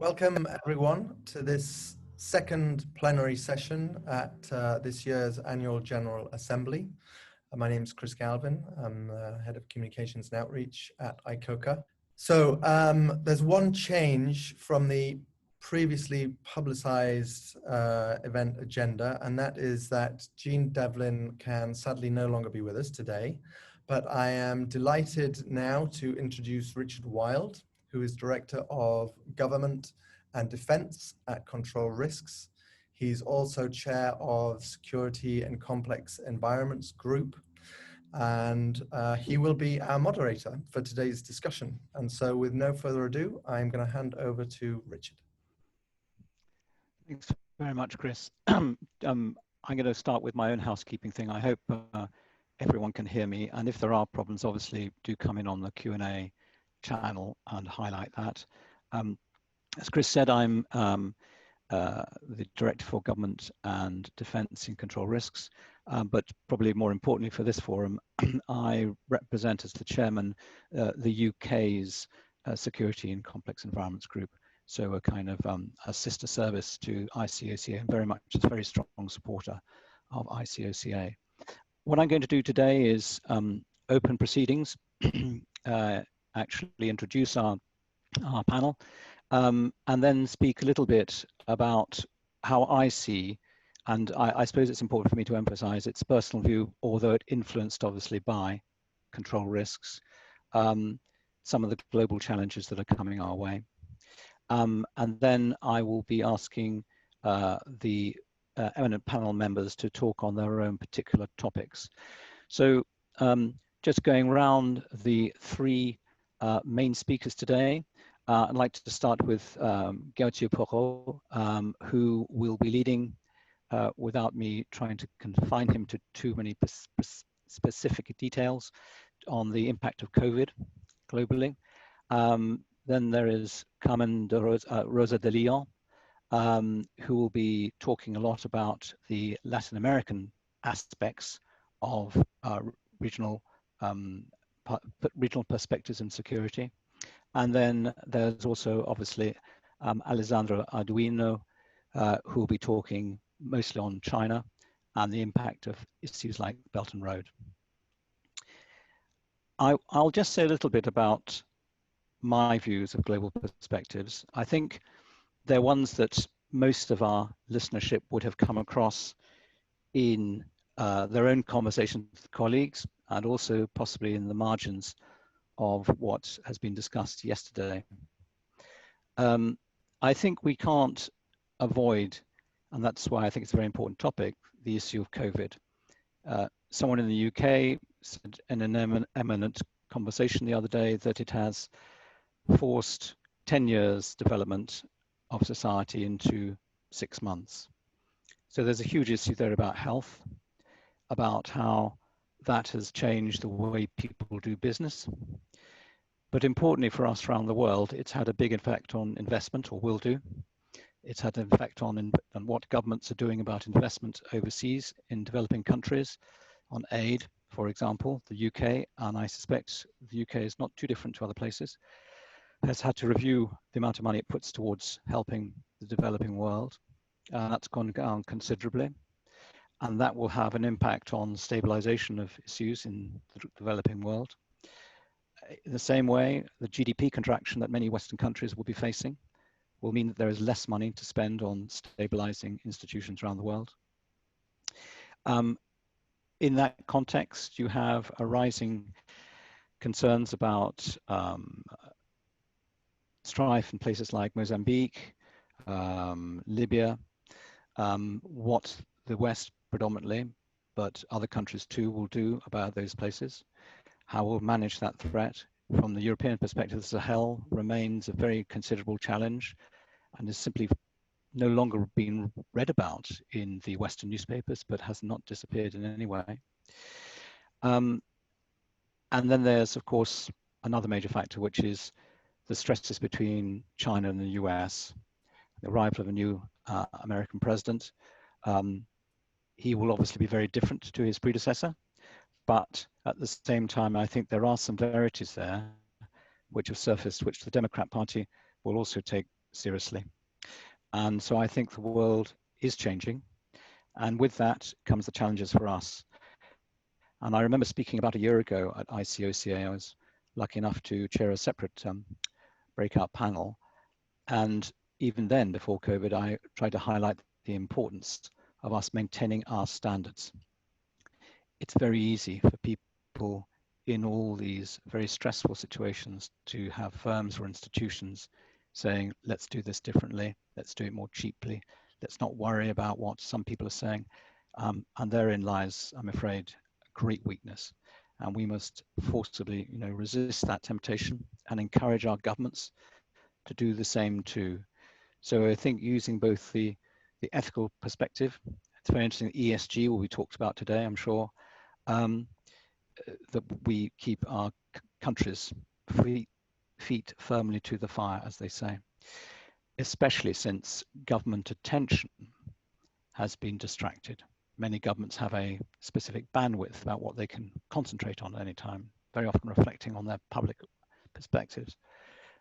Welcome everyone to this second plenary session at this year's Annual General Assembly. My name is Chris Galvin. I'm Head of Communications and Outreach at ICoCA. So there's one change from the previously publicized event agenda, and that is that Jean Devlin can sadly no longer be with us today. But I am delighted now to introduce Richard Wild, who is Director of Government and Defense at Control Risks. He's also Chair of Security and Complex Environments Group, and he will be our moderator for today's discussion. And so with no further ado, I'm going to hand over to Richard. Thanks very much, Chris. I'm going to start with my own housekeeping thing. I hope everyone can hear me, and if there are problems, obviously do come in on the Q&A channel and highlight that. As Chris said, I'm the Director for Government and Defence in Control Risks, but probably more importantly for this forum, I represent as the Chairman the UK's Security and Complex Environments Group. So a kind of a sister service to ICOCA, and very much a very strong supporter of ICOCA. What I'm going to do today is open proceedings, actually introduce our panel, and then speak a little bit about how I see, and I suppose it's important for me to emphasize its personal view, although it influenced obviously by control risks, some of the global challenges that are coming our way. And then I will be asking the eminent panel members to talk on their own particular topics. So just going round the three main speakers today, I'd like to start with Gauthier Porot, who will be leading, without me trying to confine him to too many specific details, on the impact of COVID globally. Then there is Carmen Rosa de Leon, who will be talking a lot about the Latin American aspects of regional perspectives in security. And then there's also obviously Alessandro Arduino, who will be talking mostly on China and the impact of issues like Belt and Road. I'll just say a little bit about my views of global perspectives. I think they're ones that most of our listenership would have come across in their own conversations with colleagues, and also possibly in the margins of what has been discussed yesterday. I think we can't avoid, and that's why I think it's a very important topic, the issue of COVID. Someone in the UK said in an eminent conversation the other day that it has forced 10 years development of society into 6 months. So there's a huge issue there about health, about how that has changed the way people do business. But importantly for us around the world, it's had a big effect on investment, or will do. It's had an effect on what governments are doing about investment overseas in developing countries, on aid, for example. The UK, and I suspect the UK is not too different to other places, has had to review the amount of money it puts towards helping the developing world. That's gone down considerably. And that will have an impact on stabilization of issues in the developing world. In the same way, the GDP contraction that many Western countries will be facing will mean that there is less money to spend on stabilizing institutions around the world. In that context, you have arising concerns about strife in places like Mozambique, Libya, what the West predominantly, but other countries too, will do about those places, how we'll manage that threat. From the European perspective, the Sahel remains a very considerable challenge and is simply no longer being read about in the Western newspapers, but has not disappeared in any way. And then there's, of course, another major factor, which is the stresses between China and the US, the arrival of a new American president. He will obviously be very different to his predecessor, but at the same time, I think there are some verities there which have surfaced, which the Democrat Party will also take seriously. And so I think the world is changing. And with that comes the challenges for us. And I remember speaking about a year ago at ICoCA. I was lucky enough to chair a separate breakout panel. And even then, before COVID, I tried to highlight the importance of us maintaining our standards. It's very easy for people in all these very stressful situations to have firms or institutions saying, let's do this differently, let's do it more cheaply, let's not worry about what some people are saying. And therein lies, I'm afraid, a great weakness. And we must forcibly, resist that temptation and encourage our governments to do the same too. So I think using both the ethical perspective, it's very interesting, ESG will be talked about today, I'm sure, that we keep our countries feet firmly to the fire, as they say, especially since government attention has been distracted. Many governments have a specific bandwidth about what they can concentrate on at any time, very often reflecting on their public perspectives.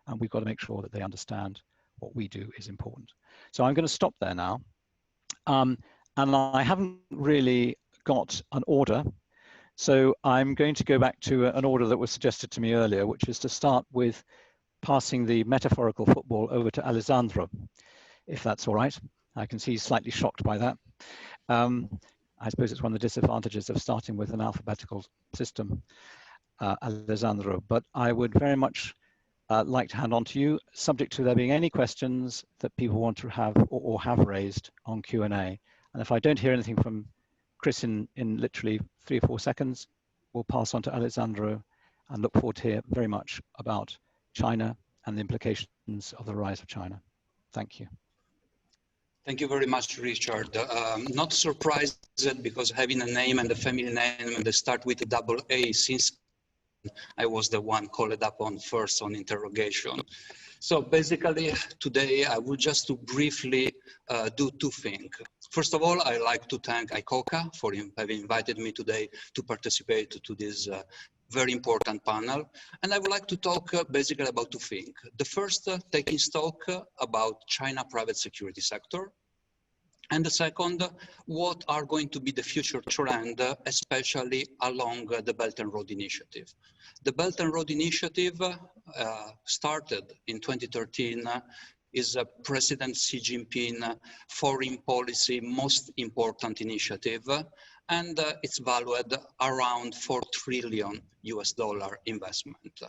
And we've got to make sure that they understand what we do is important. So I'm going to stop there now. And I haven't really got an order. So I'm going to go back to an order that was suggested to me earlier, which is to start with passing the metaphorical football over to Alessandro, if that's all right. I can see he's slightly shocked by that. I suppose it's one of the disadvantages of starting with an alphabetical system, Alessandro, but I would very much like to hand on to you, subject to there being any questions that people want to have or have raised on Q&A. And if I don't hear anything from Chris in literally 3 or 4 seconds, we'll pass on to Alessandro and look forward to hear very much about China and the implications of the rise of China. Thank you. Thank you very much, Richard. Not surprised because having a name and a family name and they start with a double A, since I was the one called up on first on interrogation. So basically today I would just to briefly do 2 things. First of all, I like to thank ICoCA for having invited me today to participate to this very important panel. And I would like to talk basically about 2 things. The first, taking stock about China private security sector. And the second, what are going to be the future trend, especially along the Belt and Road Initiative. The Belt and Road Initiative started in 2013, is President Xi Jinping foreign policy most important initiative, and it's valued around $4 trillion investment.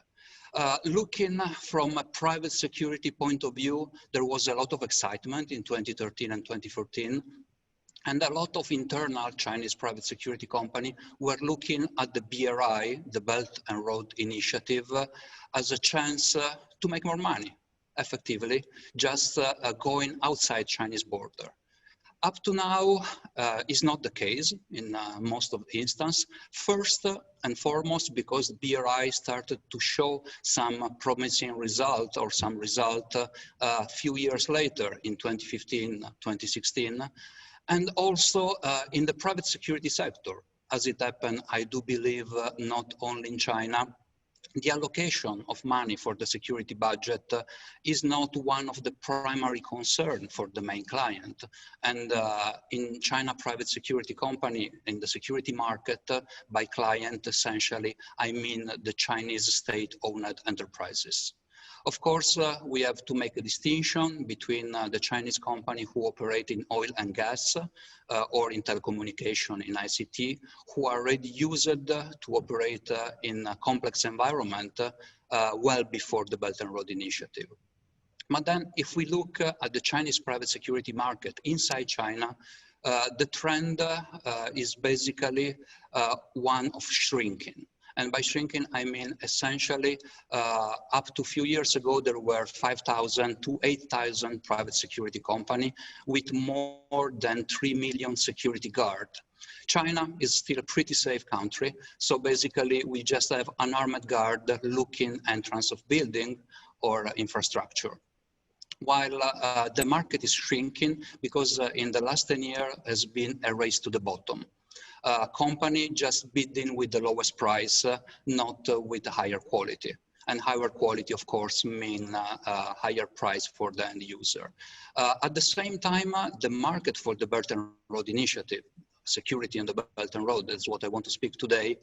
Looking from a private security point of view, there was a lot of excitement in 2013 and 2014. And a lot of internal Chinese private security company were looking at the BRI, the Belt and Road Initiative, as a chance to make more money, effectively, just going outside Chinese border. Up to now, is not the case in most of the instances. First and foremost, because BRI started to show some promising result or some result a few years later in 2015, 2016. And also in the private security sector, as it happened, I do believe not only in China, the allocation of money for the security budget is not one of the primary concern for the main client. And in China private security company, in the security market, by client, essentially, I mean the Chinese state-owned enterprises. Of course, we have to make a distinction between the Chinese company who operate in oil and gas or in telecommunication, in ICT, who are already used to operate in a complex environment well before the Belt and Road Initiative. But then if we look at the Chinese private security market inside China, the trend is basically one of shrinking. And by shrinking, I mean essentially up to a few years ago, there were 5,000 to 8,000 private security companies with more than 3 million security guards. China is still a pretty safe country. So basically, we just have an armed guard looking entrance of building or infrastructure. While the market is shrinking because in the last 10 years has been a race to the bottom. Company just bidding with the lowest price, not with the higher quality. And higher quality, of course, mean a higher price for the end user. At the same time, the market for the Belt and Road Initiative, security on the Belt and Road, that's what I want to speak today,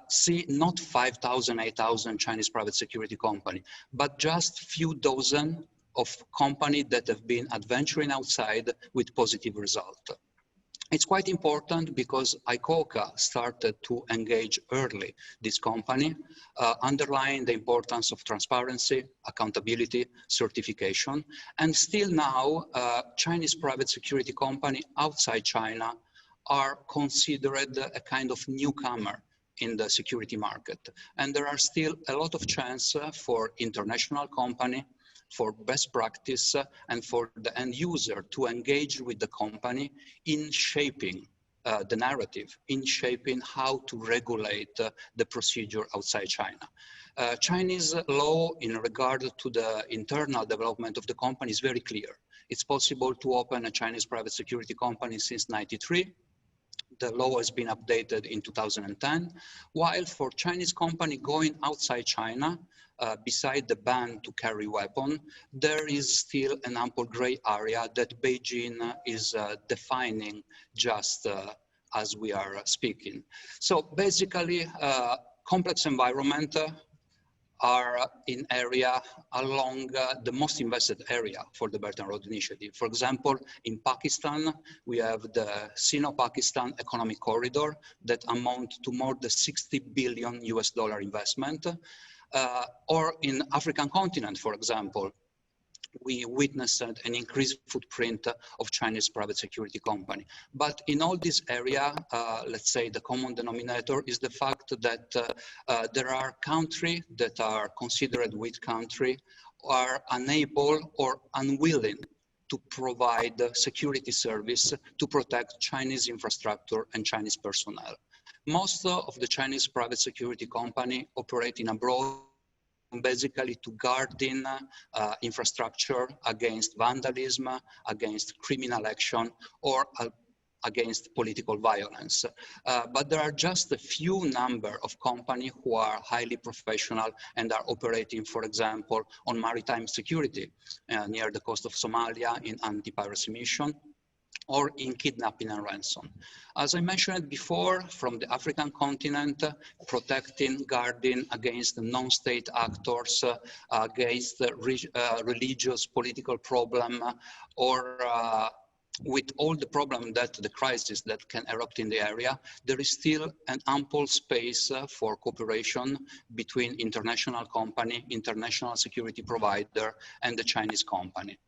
see not 5,000, 8,000 Chinese private security company, but just few dozen of companies that have been adventuring outside with positive result. It's quite important because ICoCA started to engage early this company, underlying the importance of transparency, accountability, certification, and still now Chinese private security company outside China are considered a kind of newcomer in the security market. And there are still a lot of chance for international company, for best practice, and for the end user to engage with the company in shaping the narrative, in shaping how to regulate the procedure outside China. Chinese law in regard to the internal development of the company is very clear. It's possible to open a Chinese private security company since '93. The law has been updated in 2010, while for Chinese company going outside China, beside the ban to carry weapon, there is still an ample gray area that Beijing is defining just as we are speaking. So basically, complex environment are in area along the most invested area for the Belt and Road Initiative. For example, in Pakistan, we have the Sino-Pakistan Economic Corridor that amount to more than $60 billion US investment. Or in African continent, for example, we witnessed an increased footprint of Chinese private security company. But in all this area, let's say the common denominator is the fact that there are countries that are considered weak country, are unable or unwilling to provide security service to protect Chinese infrastructure and Chinese personnel. Most of the Chinese private security company operating abroad basically to guarding infrastructure against vandalism, against criminal action, or against political violence. But there are just a few number of companies who are highly professional and are operating, for example, on maritime security near the coast of Somalia in anti-piracy mission, or in kidnapping and ransom. As I mentioned before, from the African continent, protecting, guarding against non-state actors, against religious, political problem, or with all the problem that the crisis that can erupt in the area, there is still an ample space for cooperation between international company, international security provider, and the Chinese company.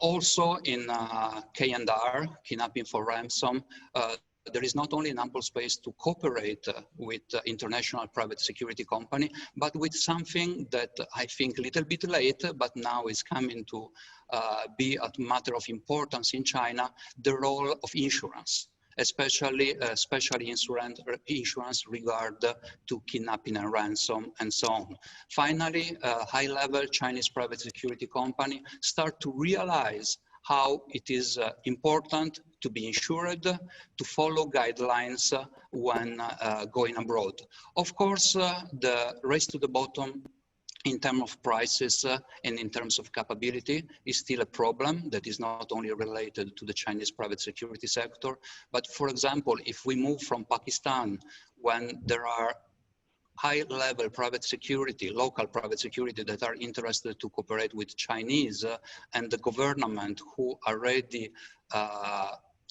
Also in K&R, kidnapping for ransom, there is not only an ample space to cooperate with international private security company, but with something that I think a little bit late, but now is coming to be a matter of importance in China, the role of insurance, especially insurance regard to kidnapping and ransom and so on. Finally, high-level Chinese private security company start to realize how it is important to be insured, to follow guidelines when going abroad. Of course, the race to the bottom in terms of prices and in terms of capability is still a problem that is not only related to the Chinese private security sector, but for example, if we move from Pakistan, when there are high-level private security, local private security that are interested to cooperate with Chinese and the government who already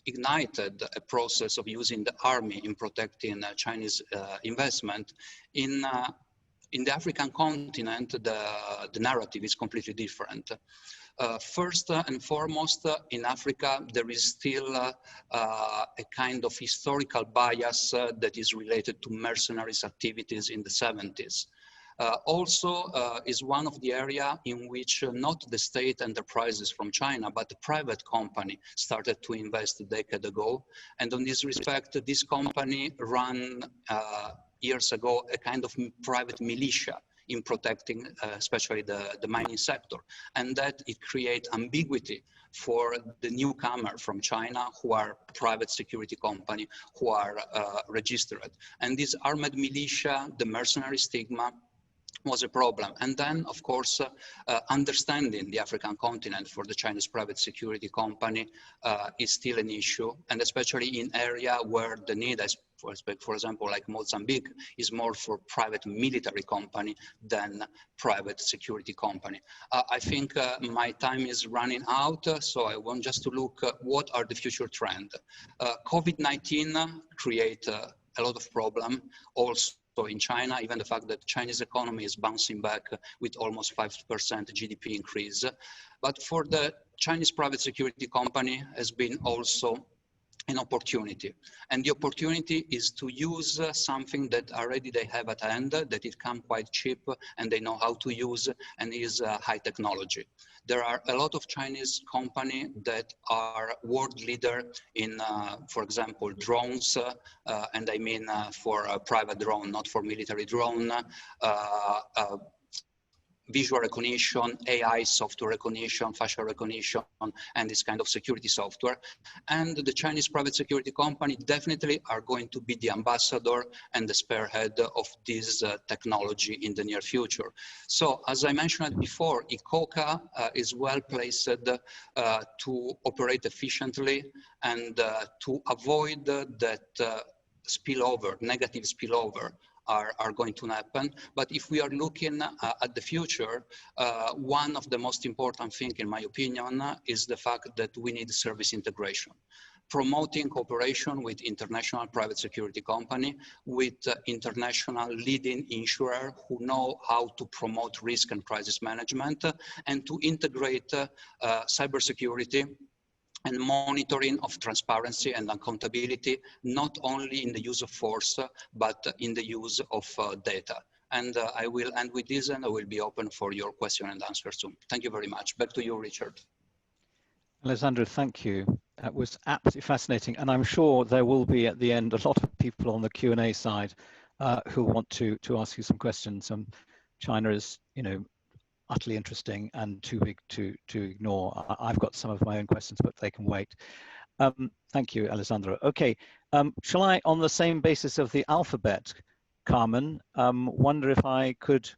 ignited a process of using the army in protecting Chinese investment, in the African continent, the narrative is completely different. First and foremost, in Africa, there is still a kind of historical bias that is related to mercenaries activities in the 70s. Also is one of the area in which not the state enterprises from China, but the private company started to invest a decade ago. And on this respect, this company ran years ago a kind of private militia in protecting especially the mining sector. And that it creates ambiguity for the newcomer from China who are private security company, who are registered. And this armed militia, the mercenary stigma, was a problem. And then, of course, understanding the African continent for the Chinese private security company is still an issue, and especially in area where the need, for example, like Mozambique, is more for private military company than private security company. I think my time is running out, so I want just to look at what are the future trends. COVID-19 create a lot of problem also. So in China, even the fact that Chinese economy is bouncing back with almost 5% GDP increase. But for the Chinese private security company has been also an opportunity. And the opportunity is to use something that already they have at hand, that it comes quite cheap and they know how to use and is high technology. There are a lot of Chinese companies that are world leader in, for example, drones, and I mean for a private drone, not for military drone, visual recognition, AI software recognition, facial recognition, and this kind of security software. And the Chinese private security company definitely are going to be the ambassador and the spearhead of this technology in the near future. So as I mentioned before, ICoCA is well placed to operate efficiently and to avoid that spillover, negative spillover are going to happen. But if we are looking at the future, one of the most important things, in my opinion, is the fact that we need service integration. Promoting cooperation with international private security company, with international leading insurer who know how to promote risk and crisis management, and to integrate cybersecurity and monitoring of transparency and accountability, not only in the use of force, but in the use of data. And I will end with this, and I will be open for your question and answers soon. Thank you very much. Back to you, Richard. Alessandro, thank you. That was absolutely fascinating. And I'm sure there will be at the end a lot of people on the Q&A side who want to ask you some questions. China is, you know, utterly interesting and too big to ignore. I've got some of my own questions, but they can wait. Thank you, Alessandro. Okay, shall I, on the same basis of the alphabet, Carmen, wonder if I could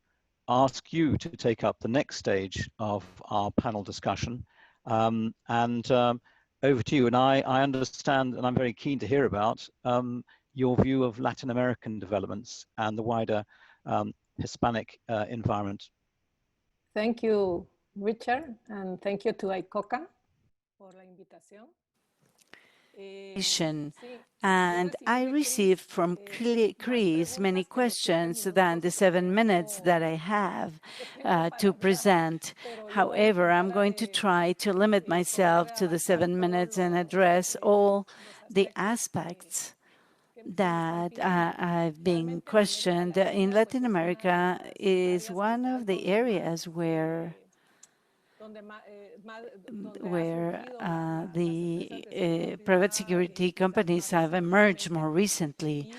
ask you to take up the next stage of our panel discussion. Over to you. And I understand, and I'm very keen to hear about, your view of Latin American developments and the wider Hispanic environment. Thank you, Richard, and thank you to ICoCA for la invitación. And I received from Chris many questions than the 7 minutes that I have to present. However, I'm going to try to limit myself to the 7 minutes and address all the aspects that I've been questioned. In Latin America is one of the areas where the private security companies have emerged more recently.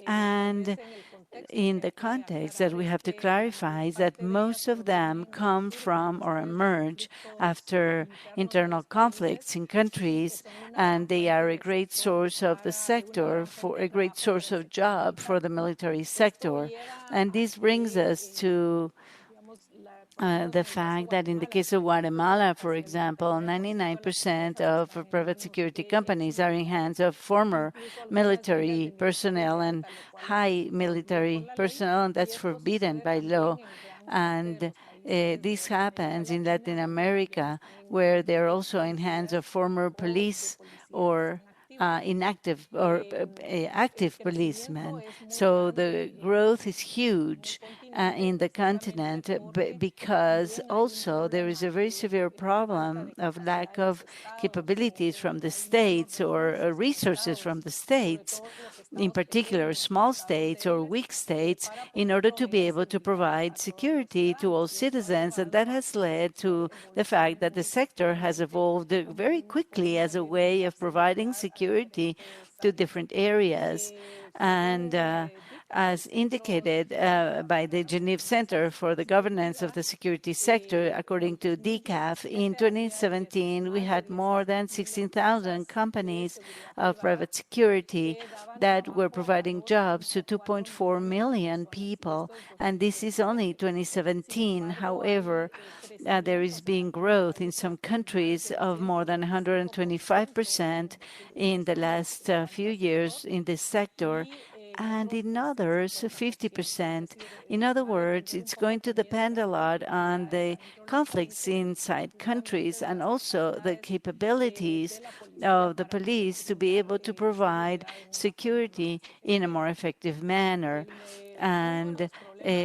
And in the context that we have to clarify is that most of them come from or emerge after internal conflicts in countries, and they are a great source of the sector, for a great source of job for the military sector. And this brings us to the fact that in the case of Guatemala, for example, 99% of private security companies are in hands of former military personnel and high military personnel, and that's forbidden by law. And this happens in Latin America, where they're also in hands of former police or inactive or active policemen. So the growth is huge in the continent, because also there is a very severe problem of lack of capabilities from the states or resources from the states, in particular small states or weak states, in order to be able to provide security to all citizens. And that has led to the fact that the sector has evolved very quickly as a way of providing security to different areas. And As indicated by the Geneva Center for the Governance of the Security Sector, according to DCAF, in 2017, we had more than 16,000 companies of private security that were providing jobs to 2.4 million people, and this is only 2017. However, there is being growth in some countries of more than 125% in the last few years in this sector, and in others, 50%. In other words, it's going to depend a lot on the conflicts inside countries and also the capabilities of the police to be able to provide security in a more effective manner. And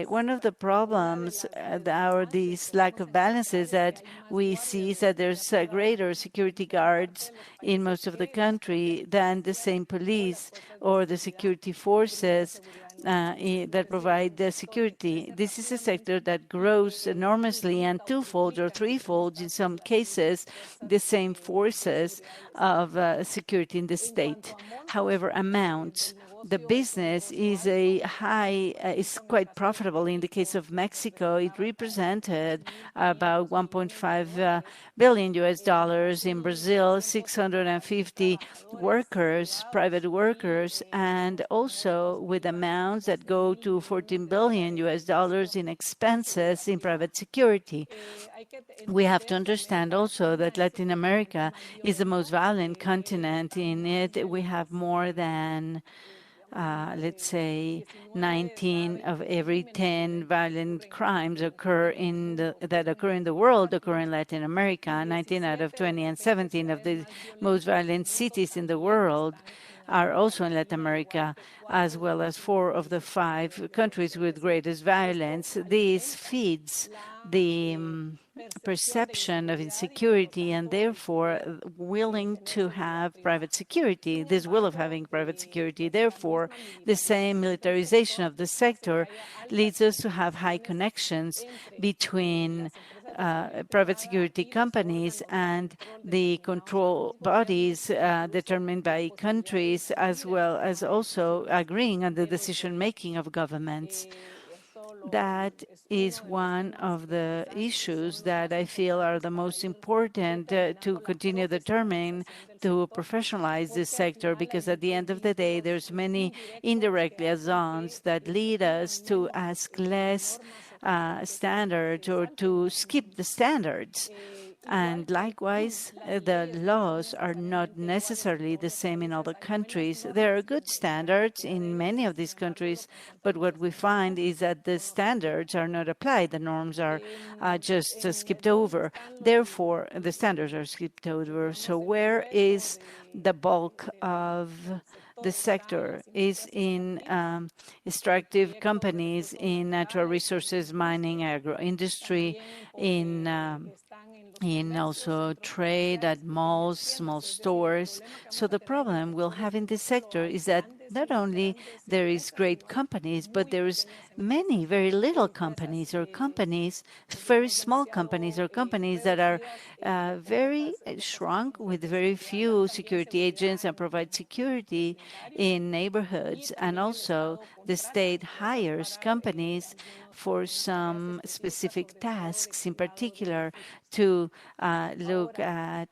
one of the problems or these lack of balances that we see is that there's greater security guards in most of the country than the same police or the security forces that provide the security. This is a sector that grows enormously and twofold or threefold in some cases the same forces of security in the state. However, amounts. The business is is quite profitable. In the case of Mexico, it represented about 1.5 billion US dollars. In Brazil, 650 workers, private workers, and also with amounts that go to 14 billion US dollars in expenses in private security. We have to understand also that Latin America is the most violent continent. In it, we have more than let's say 19 of every 10 violent crimes that occur in the world occur in Latin America. 19 out of 20 and 17 of the most violent cities in the world are also in Latin America, as well as 4 of the 5 countries with greatest violence. This feeds the perception of insecurity and therefore willing to have private security, this will of having private security. Therefore, the same militarization of the sector leads us to have high connections between private security companies and the control bodies determined by countries, as well as also agreeing on the decision-making of governments. That is one of the issues that I feel are the most important to continue determining to professionalize this sector, because at the end of the day, there's many indirect liaisons that lead us to ask less standards or to skip the standards. And likewise, the laws are not necessarily the same in other countries. There are good standards in many of these countries, but what we find is that the standards are not applied. The norms are just skipped over. Therefore, the standards are skipped over. So where is the bulk of the sector? Is in extractive companies, in natural resources, mining, agro-industry, in also trade at malls, small stores. So the problem we'll have in this sector is that not only there is great companies, but there is many very little companies or companies, very small companies or companies that are very shrunk with very few security agents and provide security in neighborhoods. And also the state hires companies for some specific tasks, in particular to look at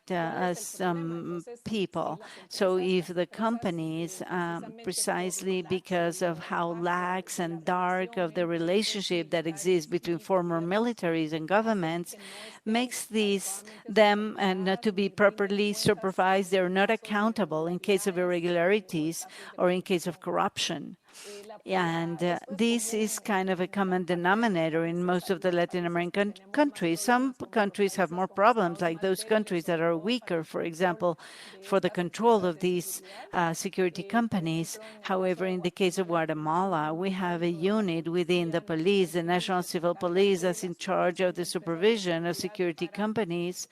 some people. So if the companies, precisely because of how lax and dark of the relationship that exists between former militaries and governments, makes them not to be properly supervised, they're not accountable in case of irregularities or in case of corruption. And this is kind of a common denominator in most of the Latin American countries. Some countries have more problems, like those countries that are weaker, for example, for the control of these security companies. However, in the case of Guatemala, we have a unit within the police, the National Civil Police, that's in charge of the supervision of security companies,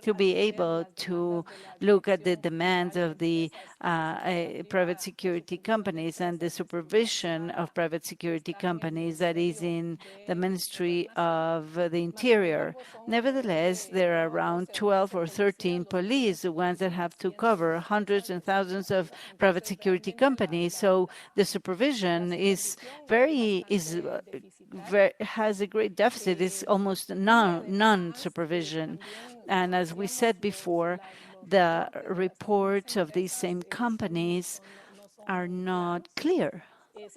to be able to look at the demands of the private security companies and the supervision Division of Private Security Companies that is in the Ministry of the Interior. Nevertheless, there are around 12 or 13 police, the ones that have to cover hundreds and thousands of private security companies. So the supervision has a great deficit. It's almost non-supervision. And as we said before, the reports of these same companies are not clear,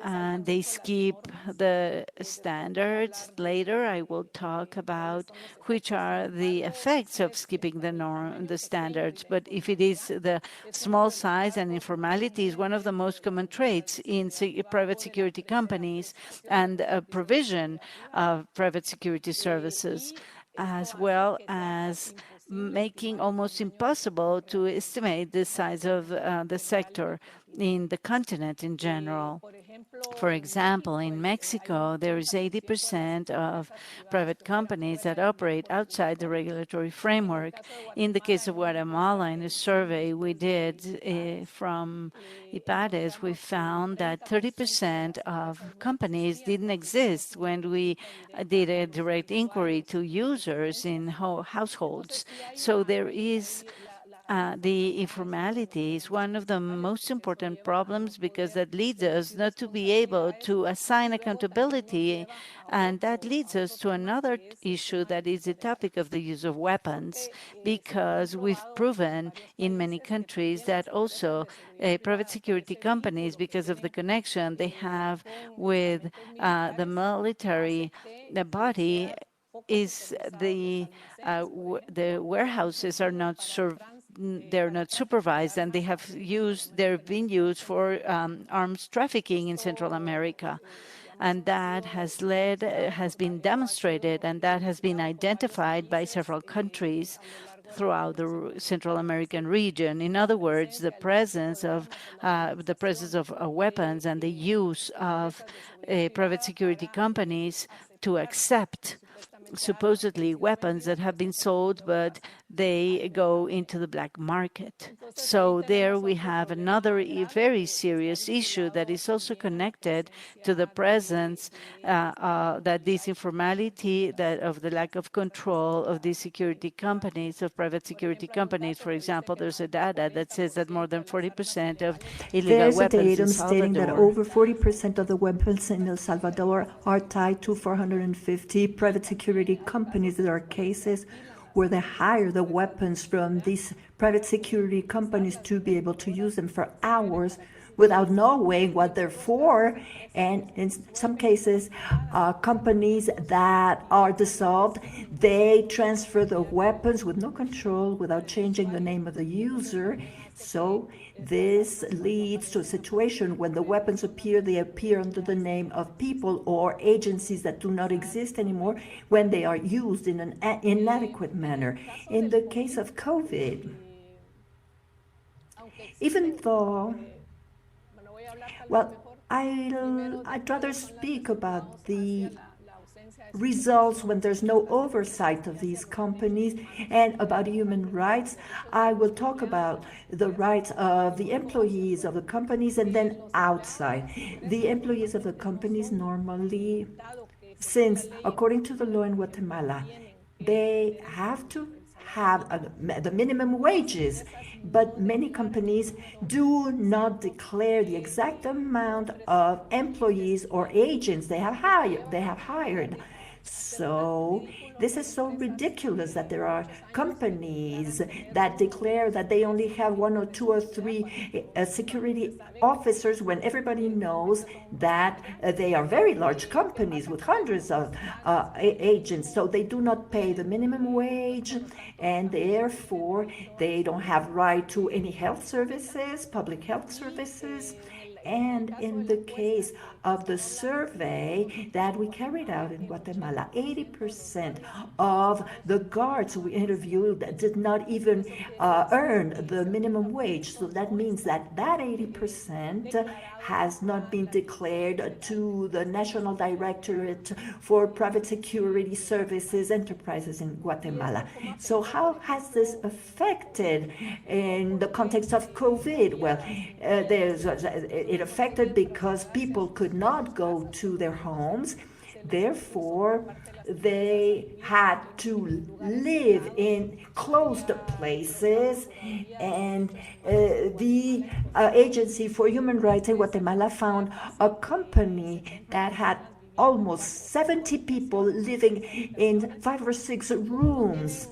and they skip the standards. Later, I will talk about which are the effects of skipping the standards. But if it is the small size and informality is one of the most common traits in private security companies and provision of private security services, as well as making almost impossible to estimate the size of the sector in the continent in general. For example, in Mexico, there is 80% of private companies that operate outside the regulatory framework. In the case of Guatemala, in a survey we did from IPADES, we found that 30% of companies didn't exist when we did a direct inquiry to users in households. So there is the informality is one of the most important problems, because that leads us not to be able to assign accountability, and that leads us to another issue that is the topic of the use of weapons, because we've proven in many countries that also private security companies, because of the connection they have with the military, the body, is the warehouses are not they're not supervised, and they're being used for arms trafficking in Central America. And that has been demonstrated, and that has been identified by several countries throughout the Central American region. In other words, the presence of weapons and the use of private security companies to accept supposedly weapons that have been sold, but they go into the black market. So there we have another very serious issue that is also connected to the presence that this informality, that of the lack of control of these security companies, of private security companies. For example, there's a data that says that more than 40% of illegal weapons in Salvador. Stating that over 40% of the weapons in El Salvador are tied to 450 private security companies. There are cases where they hire the weapons from these private security companies to be able to use them for hours without knowing what they're for. And in some cases, companies that are dissolved, they transfer the weapons with no control, without changing the name of the user. So this leads to a situation when the weapons appear, they appear under the name of people or agencies that do not exist anymore, when they are used in an inadequate manner. In the case of COVID, even though, well, I'd rather speak about the results when there's no oversight of these companies, and about human rights. I will talk about the rights of the employees of the companies, and then outside. The employees of the companies normally, since according to the law in Guatemala, they have to have the minimum wages, but many companies do not declare the exact amount of employees or agents they have hired. So this is so ridiculous that there are companies that declare that they only have 1 or 2 or 3 security officers, when everybody knows that they are very large companies with hundreds of agents. So they do not pay the minimum wage, and therefore they don't have right to any health services, public health services. And in the case of the survey that we carried out in Guatemala, 80% of the guards we interviewed did not even earn the minimum wage. So that means that 80% has not been declared to the National Directorate for Private Security Services Enterprises in Guatemala. So how has this affected in the context of COVID? Well, it affected because people could not go to their homes. Therefore, they had to live in closed places, and the Agency for Human Rights in Guatemala found a company that had almost 70 people living in 5 or 6 rooms,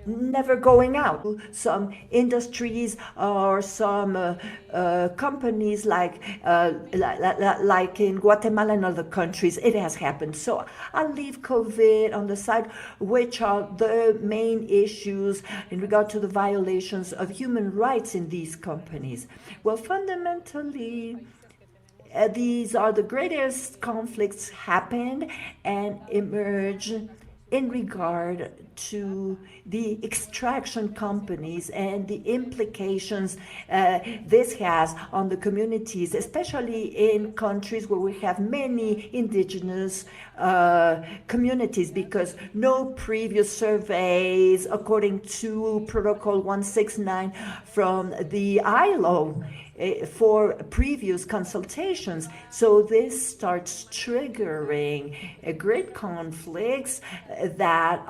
never going out. Some industries or some companies like in Guatemala and other countries, it has happened. So I'll leave COVID on the side, which are the main issues in regard to the violations of human rights in these companies. Well, fundamentally, these are the greatest conflicts happened and emerge in regard to the extraction companies and the implications this has on the communities, especially in countries where we have many indigenous communities, because no previous surveys, according to Protocol 169 from the ILO, for previous consultations. So this starts triggering great conflicts that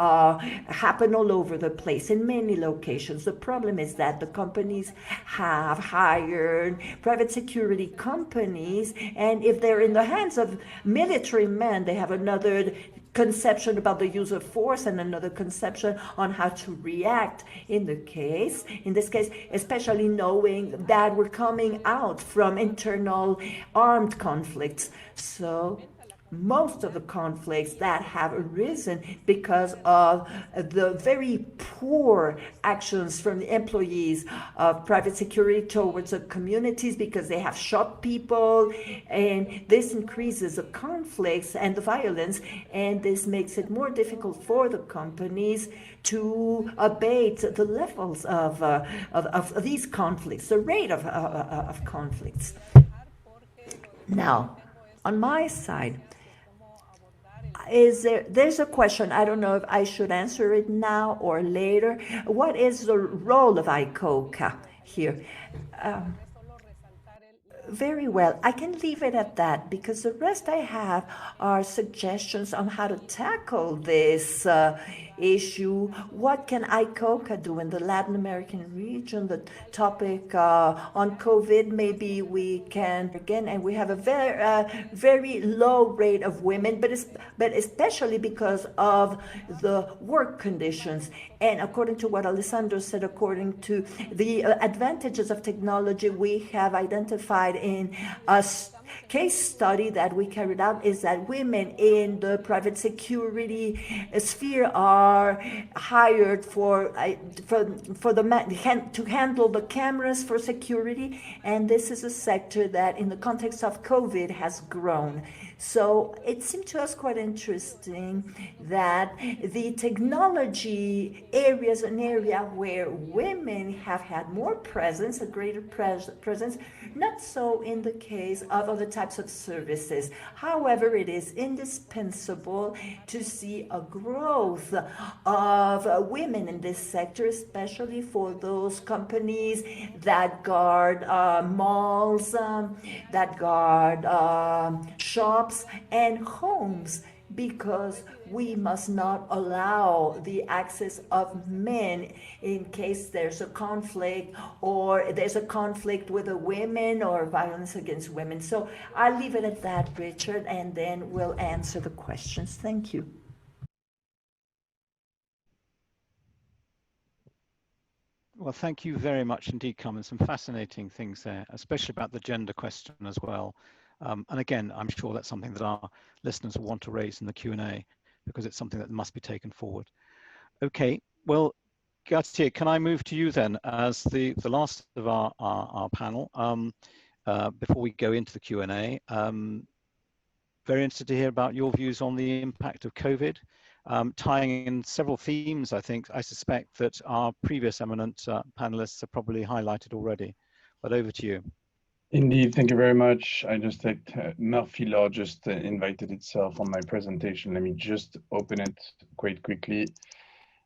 happen all over the place in many locations. The problem is that the companies have hired private security companies, and if they're in the hands of military men, they have another conception about the use of force and another conception on how to react in this case, especially knowing that we're coming out from internal armed conflicts. So most of the conflicts that have arisen because of the very poor actions from the employees of private security towards the communities, because they have shot people, and this increases the conflicts and the violence, and this makes it more difficult for the companies to abate the levels of these conflicts, the rate of conflicts. Now, on my side, there's a question, I don't know if I should answer it now or later. What is the role of ICoCA here? Very well, I can leave it at that, because the rest I have are suggestions on how to tackle this issue. What can ICoCA do in the Latin American region? The topic on COVID, maybe we can again, and we have a very low rate of women, but especially because of the work conditions. And according to what Alessandro said, according to the advantages of technology, we have identified in a case study that we carried out is that women in the private security sphere are hired to handle the cameras for security, and this is a sector that in the context of COVID has grown. So it seemed to us quite interesting that the technology area is an area where women have had more presence, a greater presence, not so in the case of other types of services. However, it is indispensable to see a growth of women in this sector, especially for those companies that guard malls, that guard shops and homes, because we must not allow the access of men in case there's a conflict, or there's a conflict with the women or violence against women. So I'll leave it at that, Richard, and then we'll answer the questions. Thank you. Well, thank you very much indeed, Carmen. Some fascinating things there, especially about the gender question as well. And again, I'm sure that's something that our listeners will want to raise in the Q&A, because it's something that must be taken forward. Okay, well, Gautier, can I move to you then as the last of our panel before we go into the Q&A? Very interested to hear about your views on the impact of COVID, tying in several themes, I suspect that our previous eminent panelists have probably highlighted already, but over to you. Indeed, thank you very much. I just think Murphy Law just invited itself on my presentation. Let me just open it quite quickly.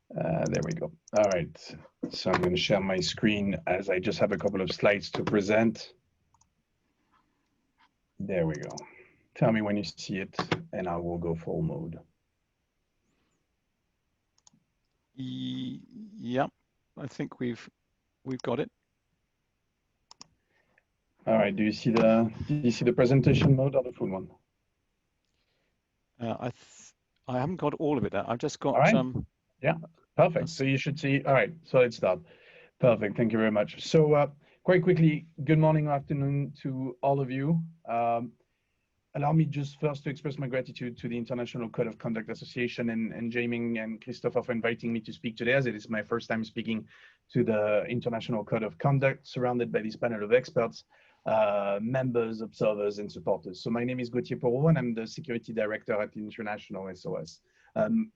There we go. All right, so I'm going to share my screen as I just have a couple of slides to present. There we go. Tell me when you see it and I will go full mode. Yeah, I think we've got it. All right, do you see the presentation mode or the full one? I haven't got all of it there. I've just got All right. Yeah, perfect. So you should see. All right, so let's start. Perfect. Thank you very much. So quite quickly, good morning or afternoon to all of you. Allow me just first to express my gratitude to the International Code of Conduct Association and Jamie and Christopher for inviting me to speak today, as it is my first time speaking to the International Code of Conduct, surrounded by this panel of experts, members, observers, and supporters. So my name is Gauthier Porot, and I'm the Security Director at International SOS.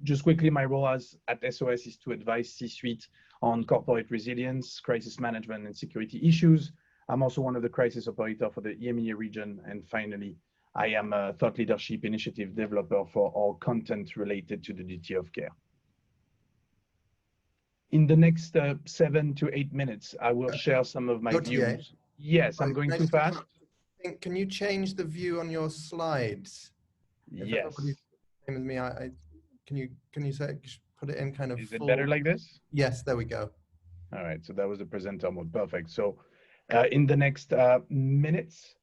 Just quickly, my role at SOS is to advise C-suite on corporate resilience, crisis management, and security issues. I'm also one of the crisis operators for the EMEA region, and finally, I am a thought leadership initiative developer for all content related to the duty of care. In the next 7 to 8 minutes, I will share some of my views. Yes, I'm going too fast. Can you change the view on your slides? Yes. Same with me. Can you say, put it in kind of Is full? it better like this? Yes, there we go. All right, so that was the presenter mode. Perfect. So in the next minutes,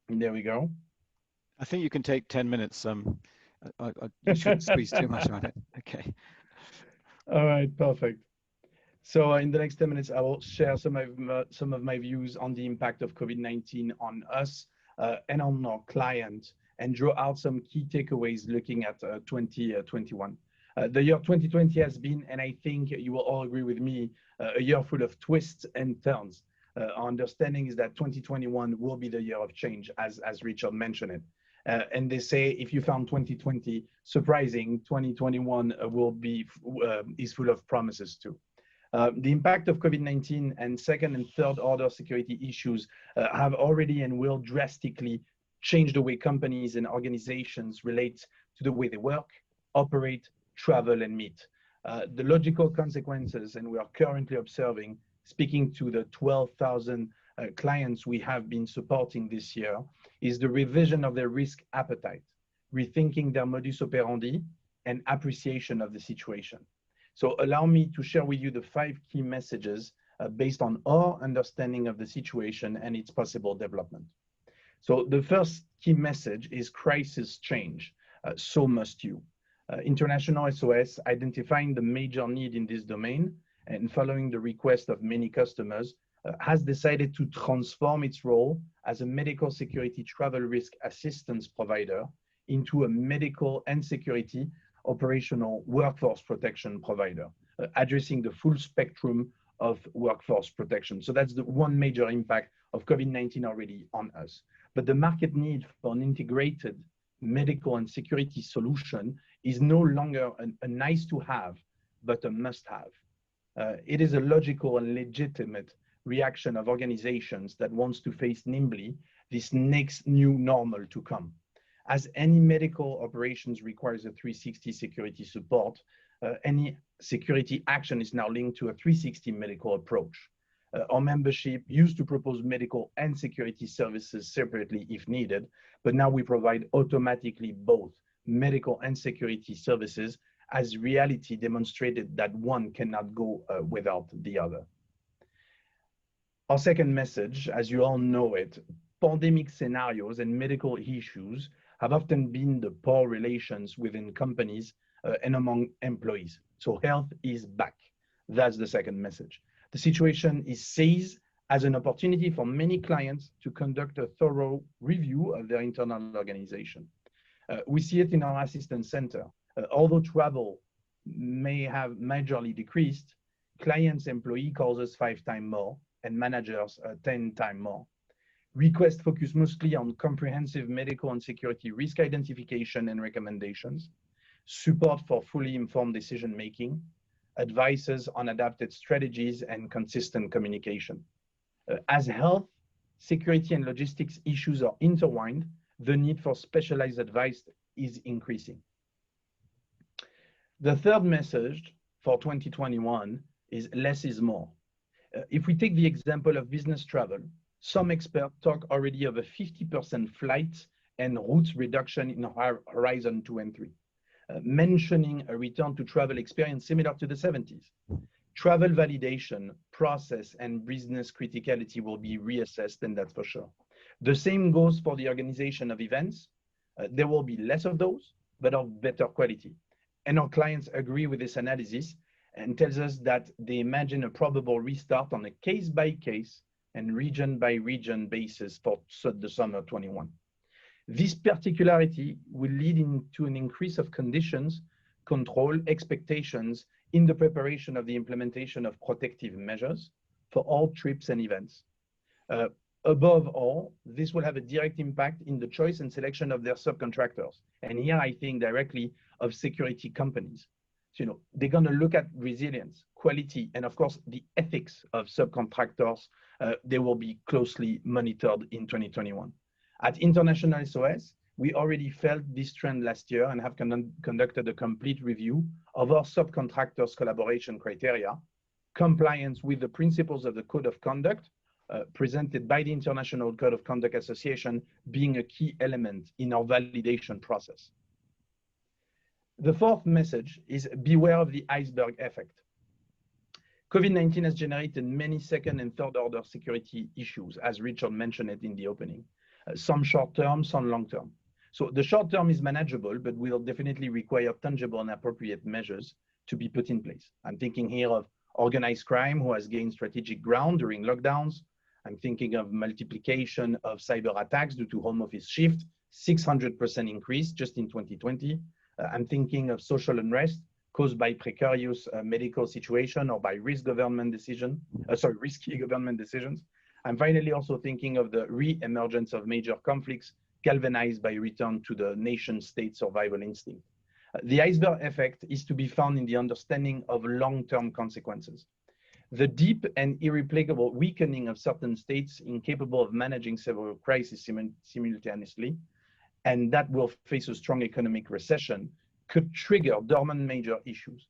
there we go. I think you can take 10 minutes. You shouldn't squeeze too much on it. Okay. All right, perfect. So in the next 10 minutes, I will share some of my views on the impact of COVID-19 on us and on our clients, and draw out some key takeaways looking at 2021. The year 2020 has been, and I think you will all agree with me, a year full of twists and turns. Our understanding is that 2021 will be the year of change, as Richard mentioned it. And they say if you found 2020 surprising, 2021 is full of promises too. The impact of COVID-19 and second and third order security issues have already and will drastically change the way companies and organizations relate to the way they work, operate, travel, and meet. The logical consequences, and we are currently observing, speaking to the 12,000 clients we have been supporting this year, is the revision of their risk appetite, rethinking their modus operandi, and appreciation of the situation. So allow me to share with you the 5 key messages based on our understanding of the situation and its possible development. So the first key message is crisis change, so must you. International SOS, identifying the major need in this domain and following the request of many customers, has decided to transform its role as a medical security travel risk assistance provider into a medical and security operational workforce protection provider, addressing the full spectrum of workforce protection. So that's the one major impact of COVID-19 already on us. But the market need for an integrated medical and security solution is no longer a nice to have, but a must have. It is a logical and legitimate reaction of organizations that wants to face nimbly this next new normal to come. As any medical operations requires a 360 security support, any security action is now linked to a 360 medical approach. Our membership used to propose medical and security services separately if needed, but now we provide automatically both medical and security services, as reality demonstrated that one cannot go without the other. Our second message, as you all know it, pandemic scenarios and medical issues have often been the poor relations within companies and among employees. So health is back. That's the second message. The situation is seized as an opportunity for many clients to conduct a thorough review of their internal organization. We see it in our assistance center. Although travel may have majorly decreased, clients' employee calls us 5 times more and managers 10 times more. Requests focus mostly on comprehensive medical and security risk identification and recommendations, support for fully informed decision-making, advices on adapted strategies, and consistent communication. As health, security, and logistics issues are intertwined, the need for specialized advice is increasing. The third message for 2021 is less is more. If we take the example of business travel, Some experts talk already of a 50% flight and routes reduction in Horizon 2 and 3, mentioning a return to travel experience similar to the 70s. Travel validation, process, and business criticality will be reassessed, and that's for sure. The same goes for the organization of events. There will be less of those, but of better quality. And our clients agree with this analysis and tells us that they imagine a probable restart on a case-by-case and region-by-region basis for the summer 21. This particularity will lead into an increase of conditions, control, expectations in the preparation of the implementation of protective measures for all trips and events. Above all, this will have a direct impact in the choice and selection of their subcontractors. And here I think directly of security companies. So, they're going to look at resilience, quality, and of course, the ethics of subcontractors. They will be closely monitored in 2021. At International SOS, we already felt this trend last year and have conducted a complete review of our subcontractors' collaboration criteria, compliance with the principles of the Code of Conduct presented by the International Code of Conduct Association being a key element in our validation process. The fourth message is beware of the iceberg effect. COVID-19 has generated many second and third order security issues, as Richard mentioned it in the opening. Some short-term, some long-term. So the short-term is manageable, but will definitely require tangible and appropriate measures to be put in place. I'm thinking here of organized crime who has gained strategic ground during lockdowns. I'm thinking of multiplication of cyber attacks due to home office shift, 600% increase just in 2020. I'm thinking of social unrest caused by precarious medical situation or by risky government decisions. I'm finally also thinking of the re-emergence of major conflicts galvanized by return to the nation-state survival instinct. The iceberg effect is to be found in the understanding of long-term consequences. The deep and irreplaceable weakening of certain states incapable of managing several crises simultaneously, and that will face a strong economic recession, could trigger dormant major issues.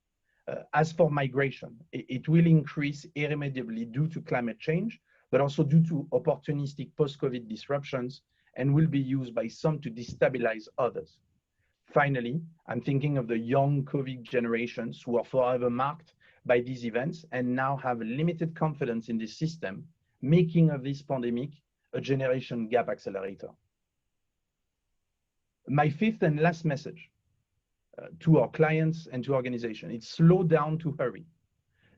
As for migration, it will increase irremediably due to climate change, but also due to opportunistic post-COVID disruptions, and will be used by some to destabilize others. Finally, I'm thinking of the young COVID generations who are forever marked by these events and now have limited confidence in the system, making of this pandemic a generation gap accelerator. My fifth and last message to our clients and to organizations, it's slow down to hurry.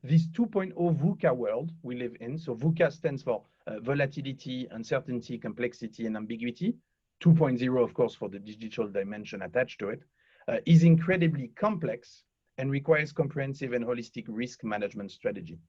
This 2.0 VUCA world we live in, so VUCA stands for volatility, uncertainty, complexity, and ambiguity. 2.0, of course, for the digital dimension attached to it, is incredibly complex and requires comprehensive and holistic risk management strategy.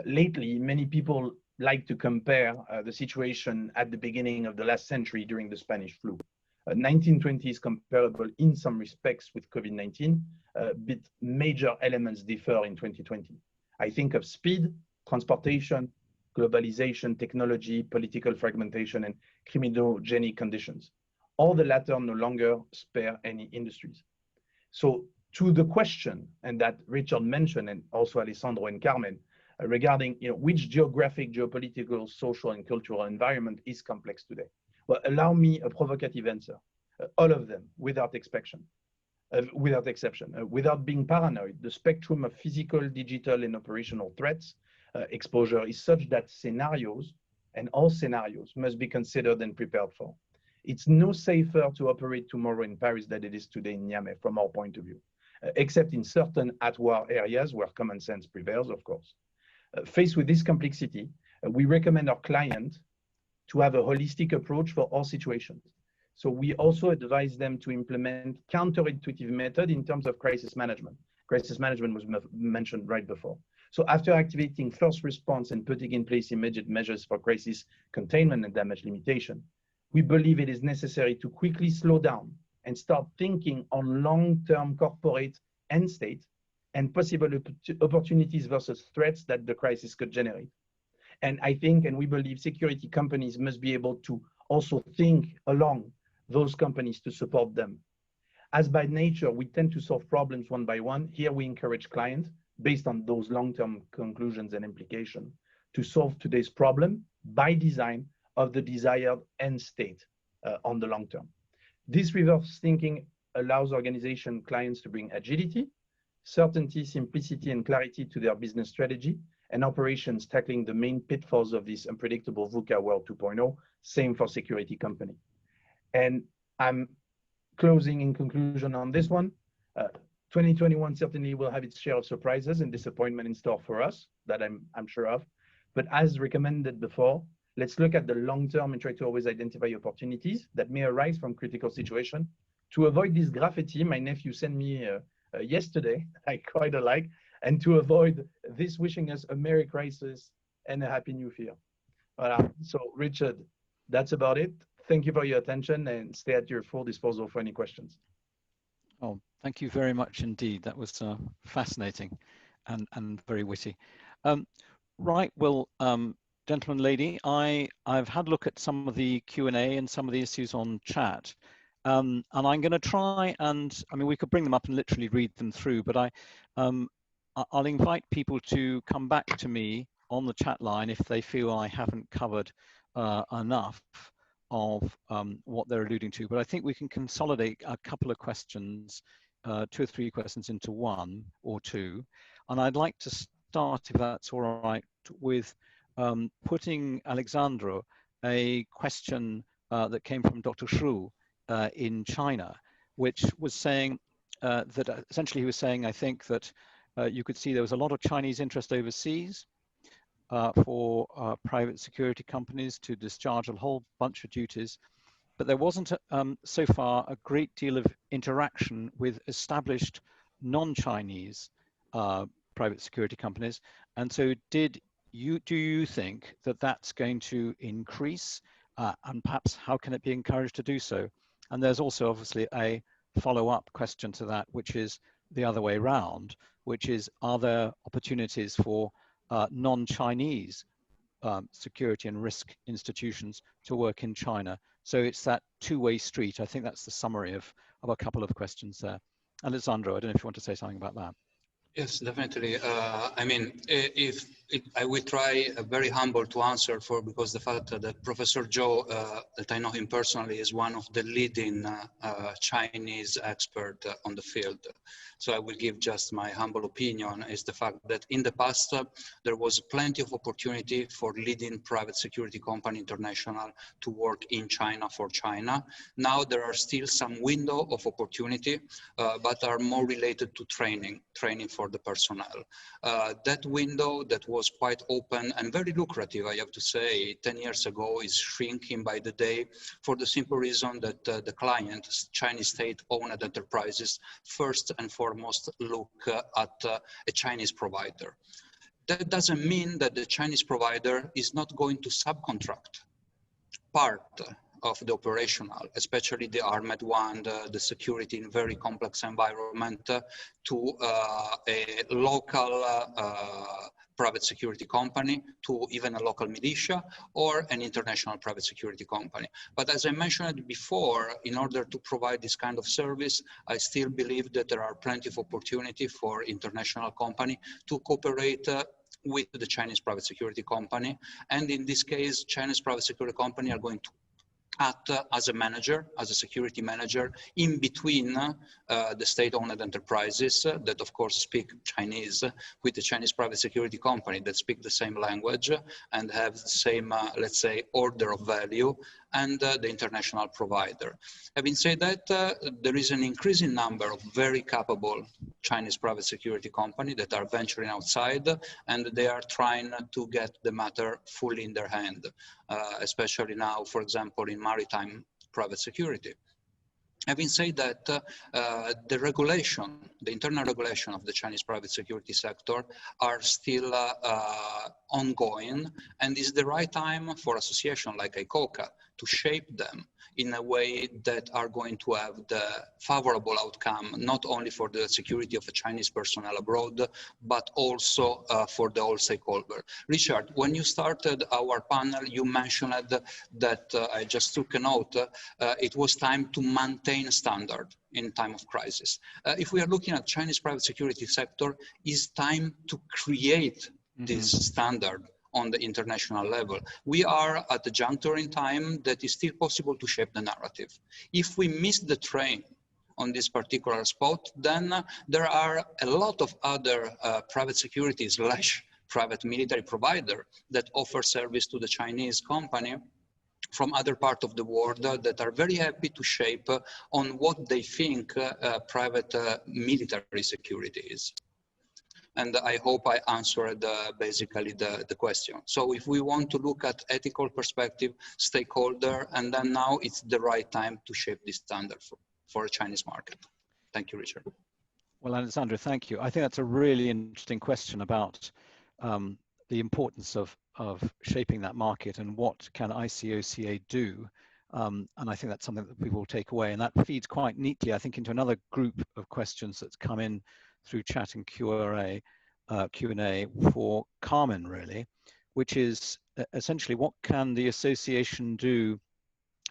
Lately, many people like to compare the situation at the beginning of the last century during the Spanish flu. 1920 is comparable in some respects with COVID-19, but major elements differ in 2020. I think of speed, transportation, globalization, technology, political fragmentation, and criminogenic conditions. All the latter no longer spare any industries. So to the question, and that Richard mentioned, and also Alessandro and Carmen, regarding which geographic, geopolitical, social, and cultural environment is complex today. Well, allow me a provocative answer. All of them, without exception. Without being paranoid, the spectrum of physical, digital, and operational threats exposure is such that scenarios, and all scenarios, must be considered and prepared for. It's no safer to operate tomorrow in Paris than it is today in Niamey, from our point of view, except in certain at-war areas where common sense prevails, of course. Faced with this complexity, we recommend our client to have a holistic approach for all situations. So we also advise them to implement counterintuitive method in terms of crisis management. Crisis management was mentioned right before. So after activating first response and putting in place immediate measures for crisis containment and damage limitation, we believe it is necessary to quickly slow down and start thinking on long-term corporate and state and possible opportunities versus threats that the crisis could generate. And I think, and we believe, security companies must be able to also think along those companies to support them. As by nature, we tend to solve problems one by one. Here we encourage clients, based on those long-term conclusions and implications, to solve today's problem by design of the desired end state on the long term. This reverse thinking allows organization clients to bring agility, certainty, simplicity, and clarity to their business strategy, and operations tackling the main pitfalls of this unpredictable VUCA world 2.0, same for security company. And I'm closing in conclusion on this one. 2021 certainly will have its share of surprises and disappointment in store for us, that I'm sure of. But as recommended before, let's look at the long term and try to always identify opportunities that may arise from critical situation. To avoid this graffiti, my nephew sent me yesterday, I quite like, and to avoid this, wishing us a Merry Crisis and a Happy New Year. Voilà. So Richard, that's about it. Thank you for your attention and stay at your full disposal for any questions. Oh, thank you very much indeed. That was fascinating and very witty. Right, well, gentleman, lady, I've had a look at some of the Q&A and some of the issues on chat. And I'm going to try and, I mean, we could bring them up and literally read them through, but I'll invite people to come back to me on the chat line if they feel I haven't covered enough of what they're alluding to. But I think we can consolidate a couple of questions, 2 or 3 questions into one or two. And I'd like to start, if that's all right, with putting Alexandro a question that came from Dr. Shu in China, which was saying that essentially he was saying, I think, that you could see there was a lot of Chinese interest overseas for private security companies to discharge a whole bunch of duties, but there wasn't so far a great deal of interaction with established non-Chinese private security companies. And so do you think that that's going to increase, and perhaps how can it be encouraged to do so? And there's also obviously a follow-up question to that, which is the other way around, which is, are there opportunities for non-Chinese security and risk institutions to work in China? So it's that two-way street. I think that's the summary of a couple of questions there. Alessandro, I don't know if you want to say something about that. Yes, definitely. I mean, I will try very humble to answer because the fact that Professor Zhou, that I know him personally, is one of the leading Chinese expert on the field. So I will give just my humble opinion, is the fact that in the past, there was plenty of opportunity for leading private security company international to work in China for China. Now there are still some window of opportunity, but are more related to training for the personnel. That window that was quite open and very lucrative, I have to say, 10 years ago is shrinking by the day for the simple reason that the client, Chinese state-owned enterprises, first and foremost look at a Chinese provider. That doesn't mean that the Chinese provider is not going to subcontract part of the operational, especially the armored one, the security in very complex environment, to a local private security company, to even a local militia or an international private security company. But as I mentioned before, in order to provide this kind of service, I still believe that there are plenty of opportunity for international company to cooperate with the Chinese private security company. And in this case, Chinese private security company are going to act as a manager, as a security manager, in between the state-owned enterprises that of course speak Chinese with the Chinese private security company that speak the same language and have the same, let's say, order of value, and the international provider. Having said that, there is an increasing number of very capable Chinese private security companies that are venturing outside, and they are trying to get the matter fully in their hand, especially now, for example, in maritime private security. Having said that, the regulation, the internal regulation of the Chinese private security sector are still ongoing, and is the right time for associations like ICoCA to shape them in a way that are going to have the favorable outcome, not only for the security of the Chinese personnel abroad, but also for the whole stakeholder. Richard, when you started our panel, you mentioned that I just took a note, it was time to maintain standard in time of crisis. If we are looking at Chinese private security sector, it's time to create this standard on the international level. We are at a juncture in time that is still possible to shape the narrative. If we miss the train on this particular spot, then there are a lot of other private security / private military provider that offer service to the Chinese company from other parts of the world that are very happy to shape on what they think private military security is. And I hope I answered basically the question. So if we want to look at ethical perspective, stakeholder, and then now it's the right time to shape this standard for a Chinese market. Thank you, Richard. Well, Alessandro, thank you. I think that's a really interesting question about the importance of shaping that market and what can ICoCA do. And I think that's something that people will take away. And that feeds quite neatly, I think, into another group of questions that's come in through chat and Q&A for Carmen, really, which is essentially what can the association do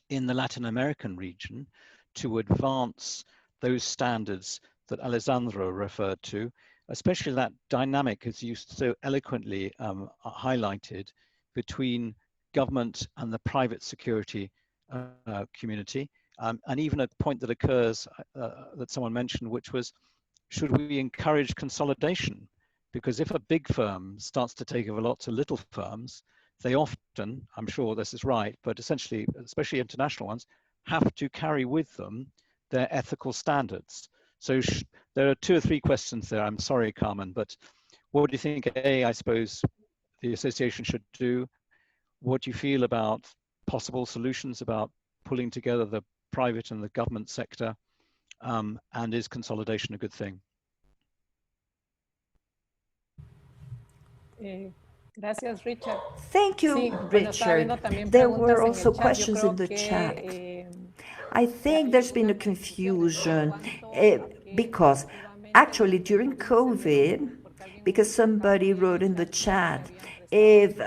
in the Latin American region to advance those standards that Alessandro referred to, especially that dynamic, as you so eloquently highlighted, between government and the private security community. And even a point that occurs that someone mentioned, which was, should we encourage consolidation? Because if a big firm starts to take over lots of little firms, they often, I'm sure this is right, but essentially, especially international ones, have to carry with them their ethical standards. So there are 2 or 3 questions there. I'm sorry, Carmen, but what do you think, I suppose, the association should do? What do you feel about possible solutions about pulling together the private and the government sector? And is consolidation a good thing? Gracias, Richard. Thank you, Richard. There were also questions in the chat. I think there's been a confusion because actually during COVID, because somebody wrote in the chat, if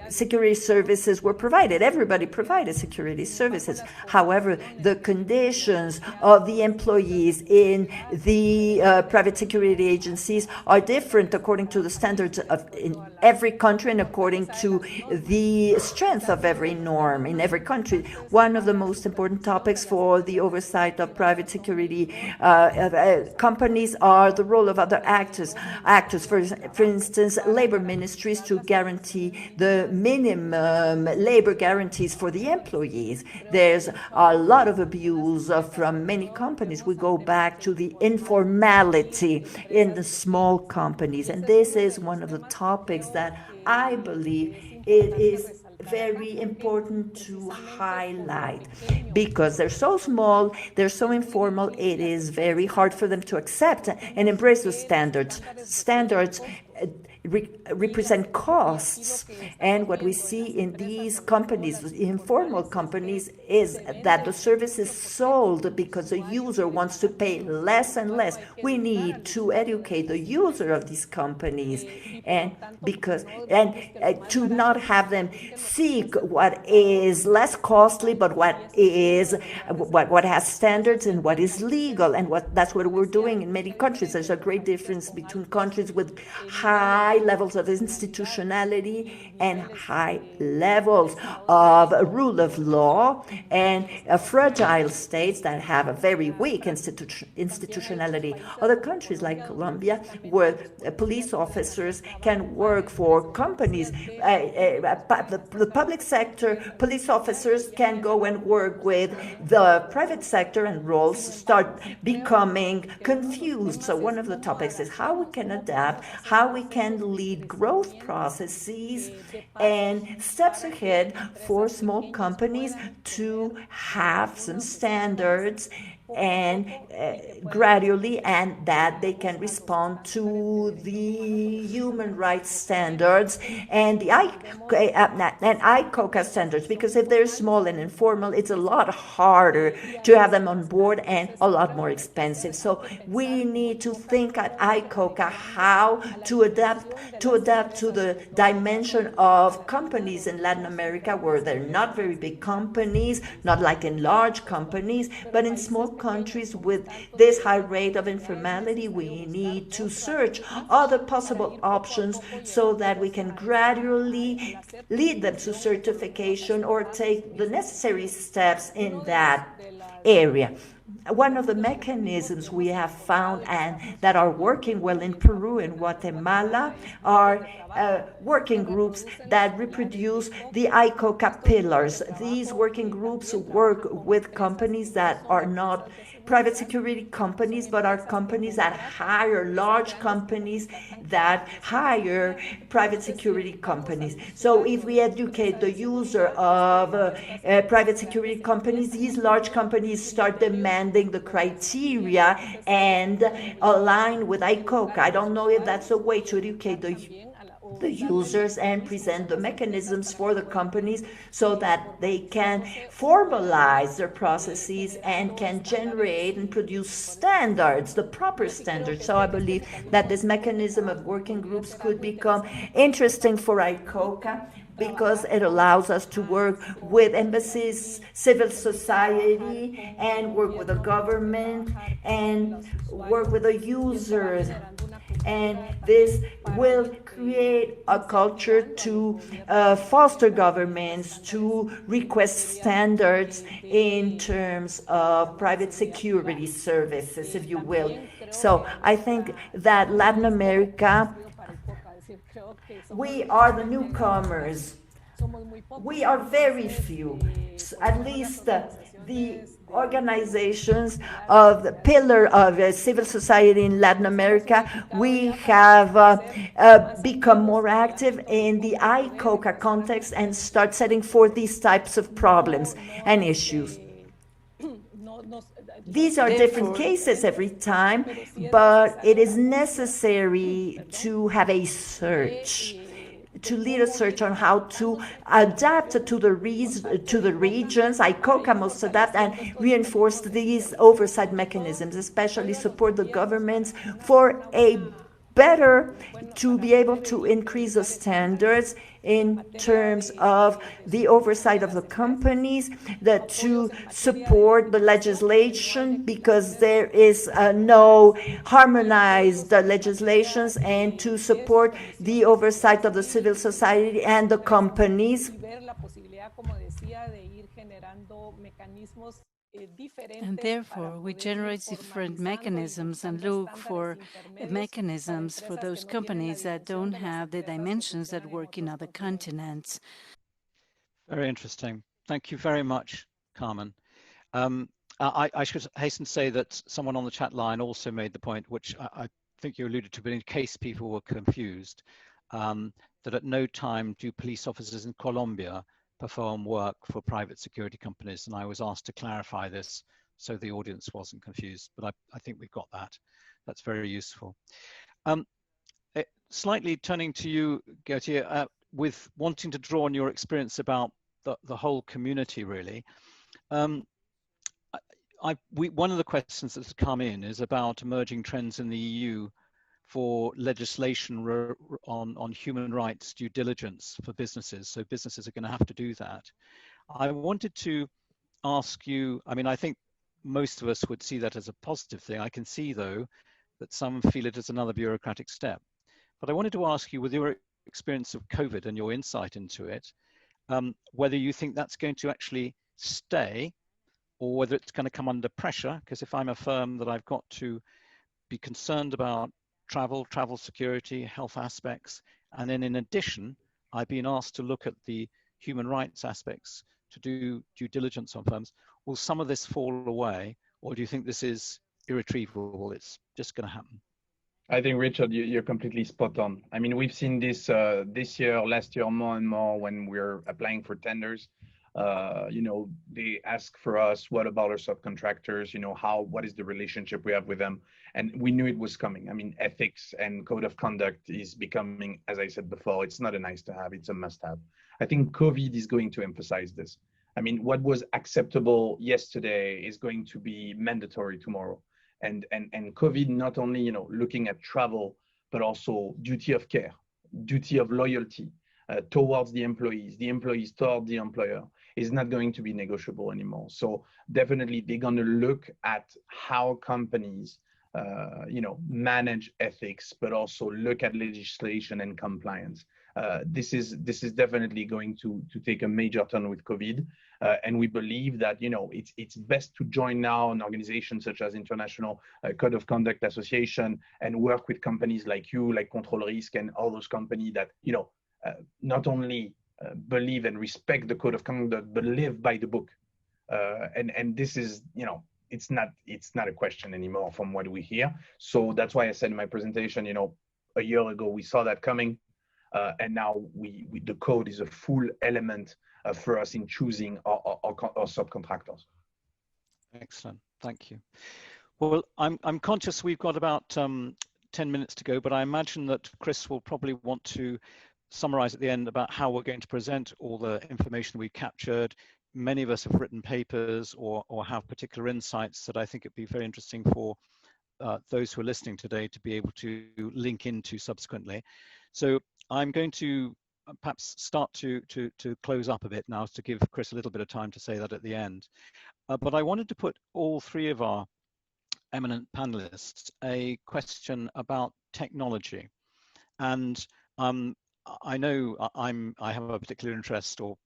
security services were provided. Everybody provided security services. However, the conditions of the employees in the private security agencies are different according to the standards of in every country and according to the strength of every norm in every country. One of the most important topics for the oversight of private security companies are the role of other actors. For instance, labor ministries to guarantee the minimum labor guarantees for the employees. There's a lot of abuse from many companies. We go back to the informality in the small companies, and this is one of the topics that I believe it is very important to highlight, because they're so small, they're so informal, it is very hard for them to accept and embrace those standards. Standards represent costs, and what we see in these companies, informal companies, is that the service is sold because the user wants to pay less and less. We need to educate the user of these companies, and to not have them seek what is less costly, but what has standards and what is legal, and that's what we're doing in many countries. There's a great difference between countries with high levels of institutionality and high levels of rule of law, and fragile states that have a very weak institutionality. Other countries like Colombia, where police officers can work for companies, the public sector police officers can go and work with the private sector, and roles start becoming confused. So one of the topics is how we can adapt, how we can lead growth processes and steps ahead for small companies to have some standards and gradually, and that they can respond to the human rights standards and the ICoCA standards, because if they're small and informal, it's a lot harder to have them on board and a lot more expensive. So we need to think at ICoCA how to adapt to the dimension of companies in Latin America, where they're not very big companies, not like in large companies, but in small countries with this high rate of informality, we need to search other possible options so that we can gradually lead them to certification or take the necessary steps in that area. One of the mechanisms we have found and that are working well in Peru and Guatemala are working groups that reproduce the ICoCA pillars. These working groups work with companies that are not private security companies, but are companies that hire, large companies that hire private security companies. So if we educate the user of private security companies, these large companies start demanding the criteria and align with ICoCA. I don't know if that's a way to educate the users and present the mechanisms for the companies so that they can formalize their processes and can generate and produce standards, the proper standards. So I believe that this mechanism of working groups could become interesting for ICoCA because it allows us to work with embassies, civil society, and work with the government, and work with the users. And this will create a culture to foster governments to request standards in terms of private security services, if you will. So I think that Latin America, we are the newcomers. We are very few, at least the organizations of the pillar of civil society in Latin America. We have become more active in the ICoCA context and start setting forth these types of problems and issues. These are different cases every time, but it is necessary to have a search, to lead a search on how to adapt to the regions. ICoCA must adapt and reinforce these oversight mechanisms, especially support the governments for a better, to be able to increase the standards in terms of the oversight of the companies, that to support the legislation because there is no harmonized legislations, and to support the oversight of the civil society and the companies. And therefore, we generate different mechanisms and look for mechanisms for those companies that don't have the dimensions that work in other continents. Very interesting. Thank you very much, Carmen. I should hasten to say that someone on the chat line also made the point, which I think you alluded to, but in case people were confused, that at no time do police officers in Colombia perform work for private security companies. And I was asked to clarify this so the audience wasn't confused, but I think we've got that. That's very useful. Slightly turning to you, Gautier, with wanting to draw on your experience about the whole community, really. One of the questions that's come in is about emerging trends in the EU for legislation on human rights due diligence for businesses. So businesses are going to have to do that. I wanted to ask you, I mean, I think most of us would see that as a positive thing. I can see, though, that some feel it as another bureaucratic step. But I wanted to ask you, with your experience of COVID and your insight into it, whether you think that's going to actually stay or whether it's going to come under pressure. Because if I'm a firm that I've got to be concerned about travel security, health aspects, and then in addition, I've been asked to look at the human rights aspects to do due diligence on firms, will some of this fall away, or do you think this is irretrievable? It's just going to happen? I think, Richard, you're completely spot on. I mean, we've seen this this year, last year, more and more when we're applying for tenders. You know, they ask for us, what about our subcontractors? You know, what is the relationship we have with them? And we knew it was coming. I mean, ethics and code of conduct is becoming, as I said before, it's not a nice to have, it's a must have. I think COVID is going to emphasize this. I mean, what was acceptable yesterday is going to be mandatory tomorrow. And COVID not only, you know, looking at travel, but also duty of care, duty of loyalty towards the employees toward the employer. is not going to be negotiable anymore. So definitely they're going to look at how companies manage ethics, but also look at legislation and compliance. This is definitely going to take a major turn with COVID, and we believe that it's best to join now an organization such as International Code of Conduct Association and work with companies like you, like Control Risk, and all those companies that not only believe and respect the code of conduct but live by the book. And this is it's not a question anymore from what we hear. So that's why I said in my presentation, a year ago we saw that coming, and now the code is a full element for us in choosing our subcontractors. Excellent, thank you. Well, I'm conscious we've got about 10 minutes to go, but I imagine that Chris will probably want to summarize at the end about how we're going to present all the information we've captured. Many of us have written papers or have particular insights that I think it'd be very interesting for those who are listening today to be able to link into subsequently. So I'm going to perhaps start to close up a bit now to give Chris a little bit of time to say that at the end. But I wanted to put all three of our eminent panelists a question about technology. And I know I have a particular interest, or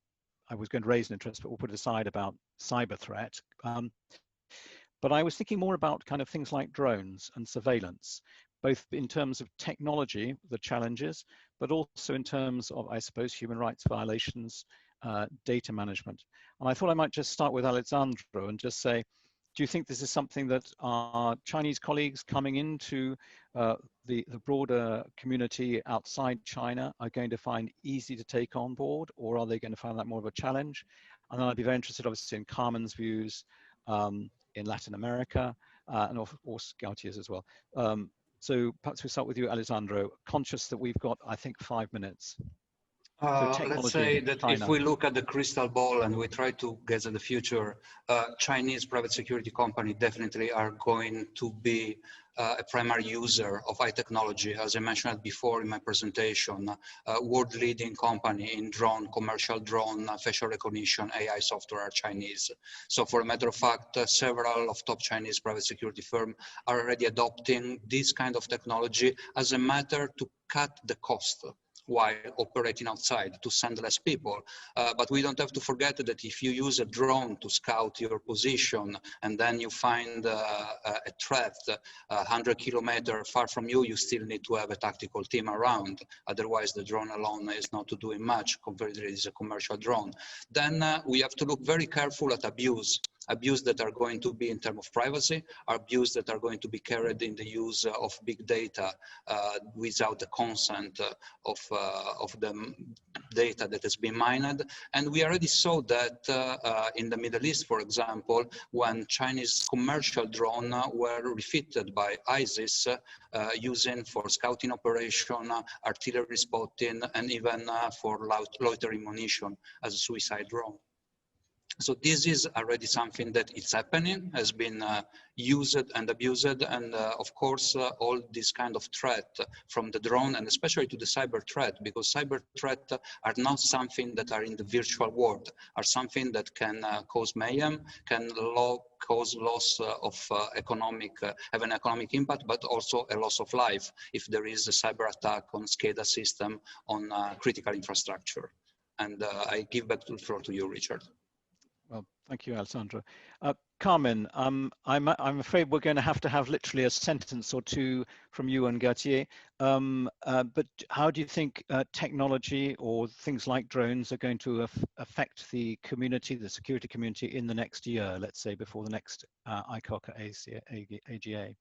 I was going to raise an interest, but we'll put it aside, about cyber threat. But I was thinking more about kind of things like drones and surveillance, both in terms of technology, the challenges, but also in terms of, I suppose, human rights violations, data management. And I thought I might just start with Alessandro and just say, do you think this is something that our Chinese colleagues coming into the broader community outside China are going to find easy to take on board, or are they going to find that more of a challenge? And then I'd be very interested, obviously, in Carmen's views in Latin America, and of course Gautier's as well. So perhaps we start with you, Alessandro, conscious that we've got, I think, 5 minutes. Let's say that if we look at the crystal ball and we try to guess at the future, Chinese private security companies definitely are going to be a primary user of high technology. As I mentioned before in my presentation, world leading company in drone, commercial drone, facial recognition, AI software are Chinese. So for a matter of fact, several of top Chinese private security firms are already adopting this kind of technology as a matter to cut the cost while operating outside, to send less people. But we don't have to forget that if you use a drone to scout your position and then you find a threat 100 kilometers far from you, you still need to have a tactical team around. Otherwise, the drone alone is not doing much compared to a commercial drone. Then we have to look very careful at abuse that are going to be in terms of privacy, abuse that are going to be carried in the use of big data without the consent of the data that has been mined. And we already saw that in the Middle East, for example, when Chinese commercial drones were refitted by ISIS using for scouting operation, artillery spotting, and even for loitering munition as a suicide drone. So this is already something that is happening, has been used and abused, and of course all this kind of threat from the drone, and especially to the cyber threat, because cyber threat are not something that are in the virtual world, are something that can cause mayhem, can cause loss of have an economic impact, but also a loss of life if there is a cyber attack on SCADA system on critical infrastructure. And I give back the floor to you, Richard. Well, thank you, Alessandro. Carmen, I'm afraid we're going to have literally a sentence or two from you and Gautier. But how do you think technology or things like drones are going to affect the community, the security community, in the next year, let's say before the next ICoCA AGA?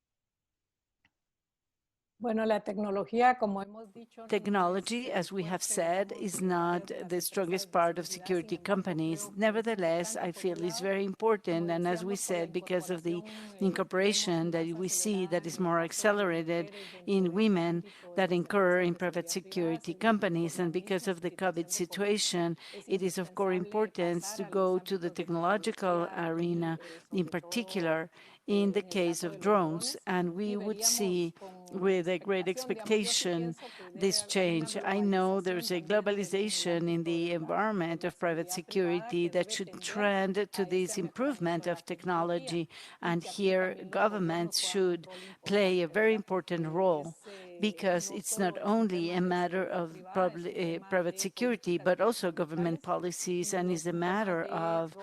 Technology, as we have said, is not the strongest part of security companies. Nevertheless, I feel it's very important. And as we said, because of the incorporation that we see that is more accelerated in women that incur in private security companies, and because of the COVID situation, it is of core importance to go to the technological arena, in particular in the case of drones. And we would see with a great expectation this change. I know there's a globalization in the environment of private security that should trend to this improvement of technology, and here governments should play a very important role, because it's not only a matter of private security, but also government policies, and is a matter of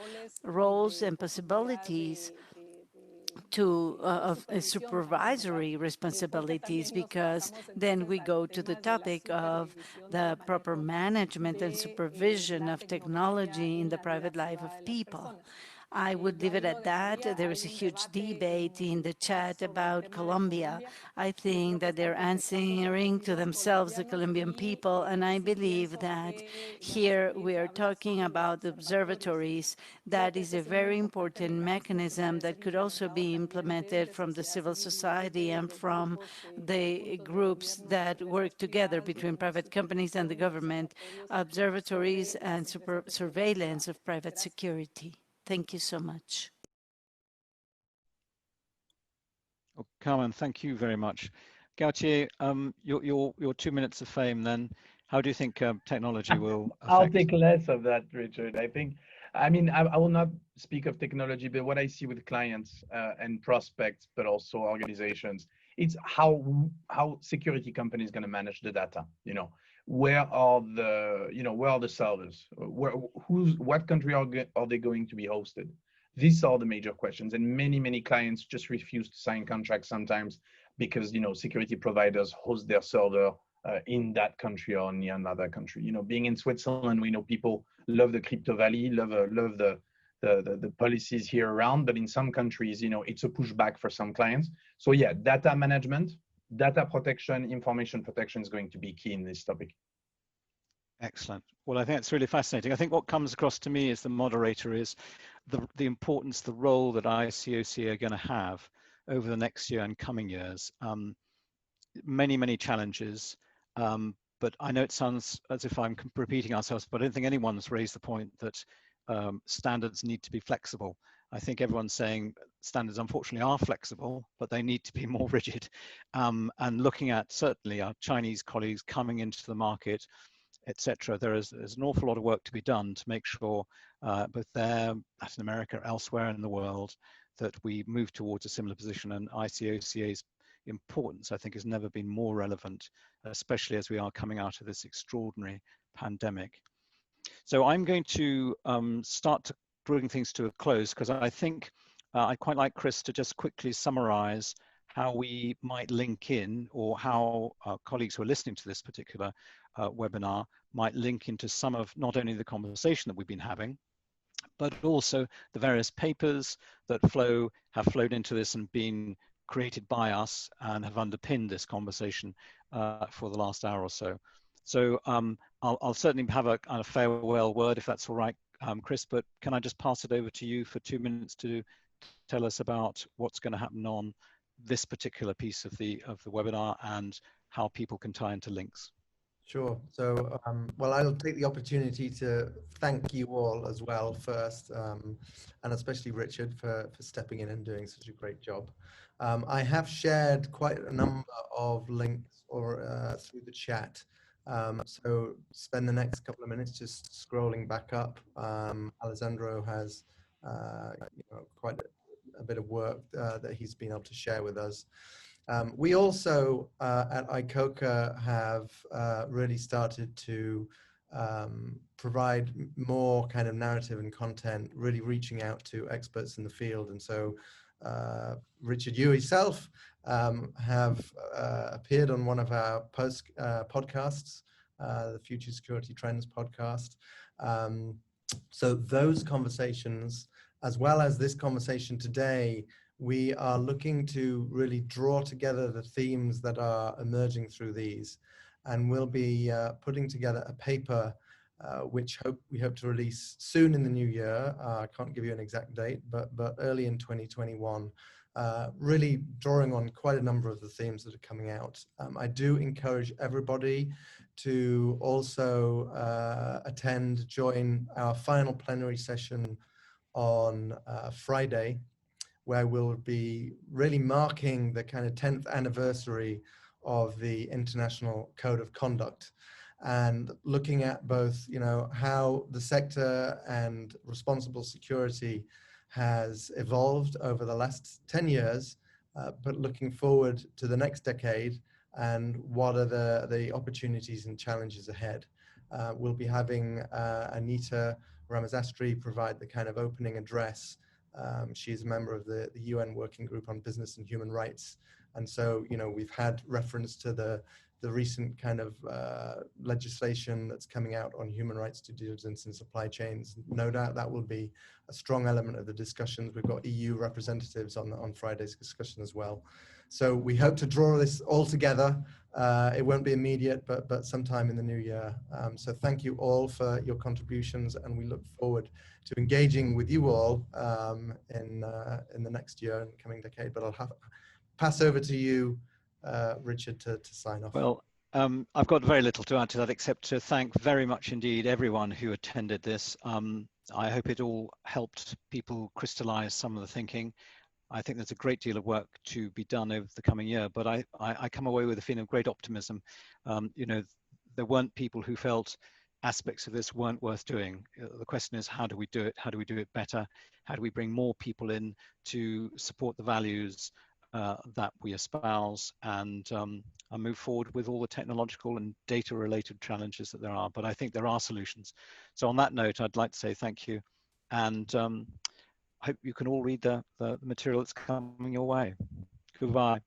roles and possibilities of supervisory responsibilities, because then we go to the topic of the proper management and supervision of technology in the private life of people. I would leave it at that. There is a huge debate in the chat about Colombia. I think that they're answering to themselves, the Colombian people, and I believe that here we are talking about observatories. That is a very important mechanism that could also be implemented from the civil society and from the groups that work together between private companies and the government, observatories and surveillance of private security. Thank you so much. Oh, Carmen, thank you very much. Gautier, your 2 minutes of fame then, how do you think technology will affect? I'll take less of that, Richard. I will not speak of technology, but what I see with clients and prospects, but also organizations, it's how security companies going to manage the data. Where are the servers? What country are they going to be hosted? These are the major questions, and many clients just refuse to sign contracts sometimes because security providers host their server in that country or in another country. Being in Switzerland, we know people love the crypto valley, love the policies here around, but in some countries, it's a pushback for some clients. So yeah, data management, data protection, information protection is going to be key in this topic. Excellent. Well, I think it's really fascinating. I think what comes across to me as the moderator is the importance, the role that ICoCA are going to have over the next year and coming years. Many challenges, but I know it sounds as if I'm repeating ourselves, but I don't think anyone's raised the point that standards need to be flexible. I think everyone's saying standards unfortunately are flexible, but they need to be more rigid. And looking at certainly our Chinese colleagues coming into the market, etc., there's an awful lot of work to be done to make sure both there, Latin America, elsewhere in the world, that we move towards a similar position. And ICoCA's importance, I think, has never been more relevant, especially as we are coming out of this extraordinary pandemic. So I'm going to start to bring things to a close, because I think I'd quite like Chris to just quickly summarize how we might link in, or how our colleagues who are listening to this particular webinar might link into some of not only the conversation that we've been having, but also the various papers that have flowed into this and been created by us and have underpinned this conversation for the last hour or so. So I'll certainly have a kind of farewell word, if that's all right, Chris, but can I just pass it over to you for 2 minutes to tell us about what's going to happen on this particular piece of the webinar and how people can tie into links? Sure. So, well, I'll take the opportunity to thank you all as well first, and especially Richard for stepping in and doing such a great job. I have shared quite a number of links through the chat. So spend the next couple of minutes just scrolling back up. Alessandro has quite a bit of work that he's been able to share with us. We also at ICoCA have really started to provide more kind of narrative and content, really reaching out to experts in the field. And so Richard, you yourself have appeared on one of our podcasts, the Future Security Trends podcast. So those conversations, as well as this conversation today, we are looking to really draw together the themes that are emerging through these, and we'll be putting together a paper which we hope to release soon in the new year. I can't give you an exact date, but early in 2021, really drawing on quite a number of the themes that are coming out. I do encourage everybody to also join our final plenary session on Friday, where we'll be really marking the kind of 10th anniversary of the International Code of Conduct, and looking at both, you know, how the sector and responsible security has evolved over the last 10 years, but looking forward to the next decade and what are the opportunities and challenges ahead. We'll be having Anita Ramazastri provide the kind of opening address. She's a member of the UN Working Group on Business and Human Rights. And so, you know, we've had reference to the recent kind of legislation that's coming out on human rights due diligence in supply chains. No doubt that will be a strong element of the discussions. We've got EU representatives on Friday's discussion as well. So we hope to draw this all together. It won't be immediate, but sometime in the new year. So thank you all for your contributions, and we look forward to engaging with you all in the next year and coming decade. But I'll pass over to you, Richard, to sign off. Well, I've got very little to add to that, except to thank very much indeed everyone who attended this. I hope it all helped people crystallize some of the thinking. I think there's a great deal of work to be done over the coming year, but I come away with a feeling of great optimism. You know, there weren't people who felt aspects of this weren't worth doing. The question is, how do we do it? How do we do it better? How do we bring more people in to support the values that we espouse and move forward with all the technological and data related challenges that there are? But I think there are solutions. So on that note, I'd like to say thank you, and hope you can all read the material that's coming your way. Goodbye.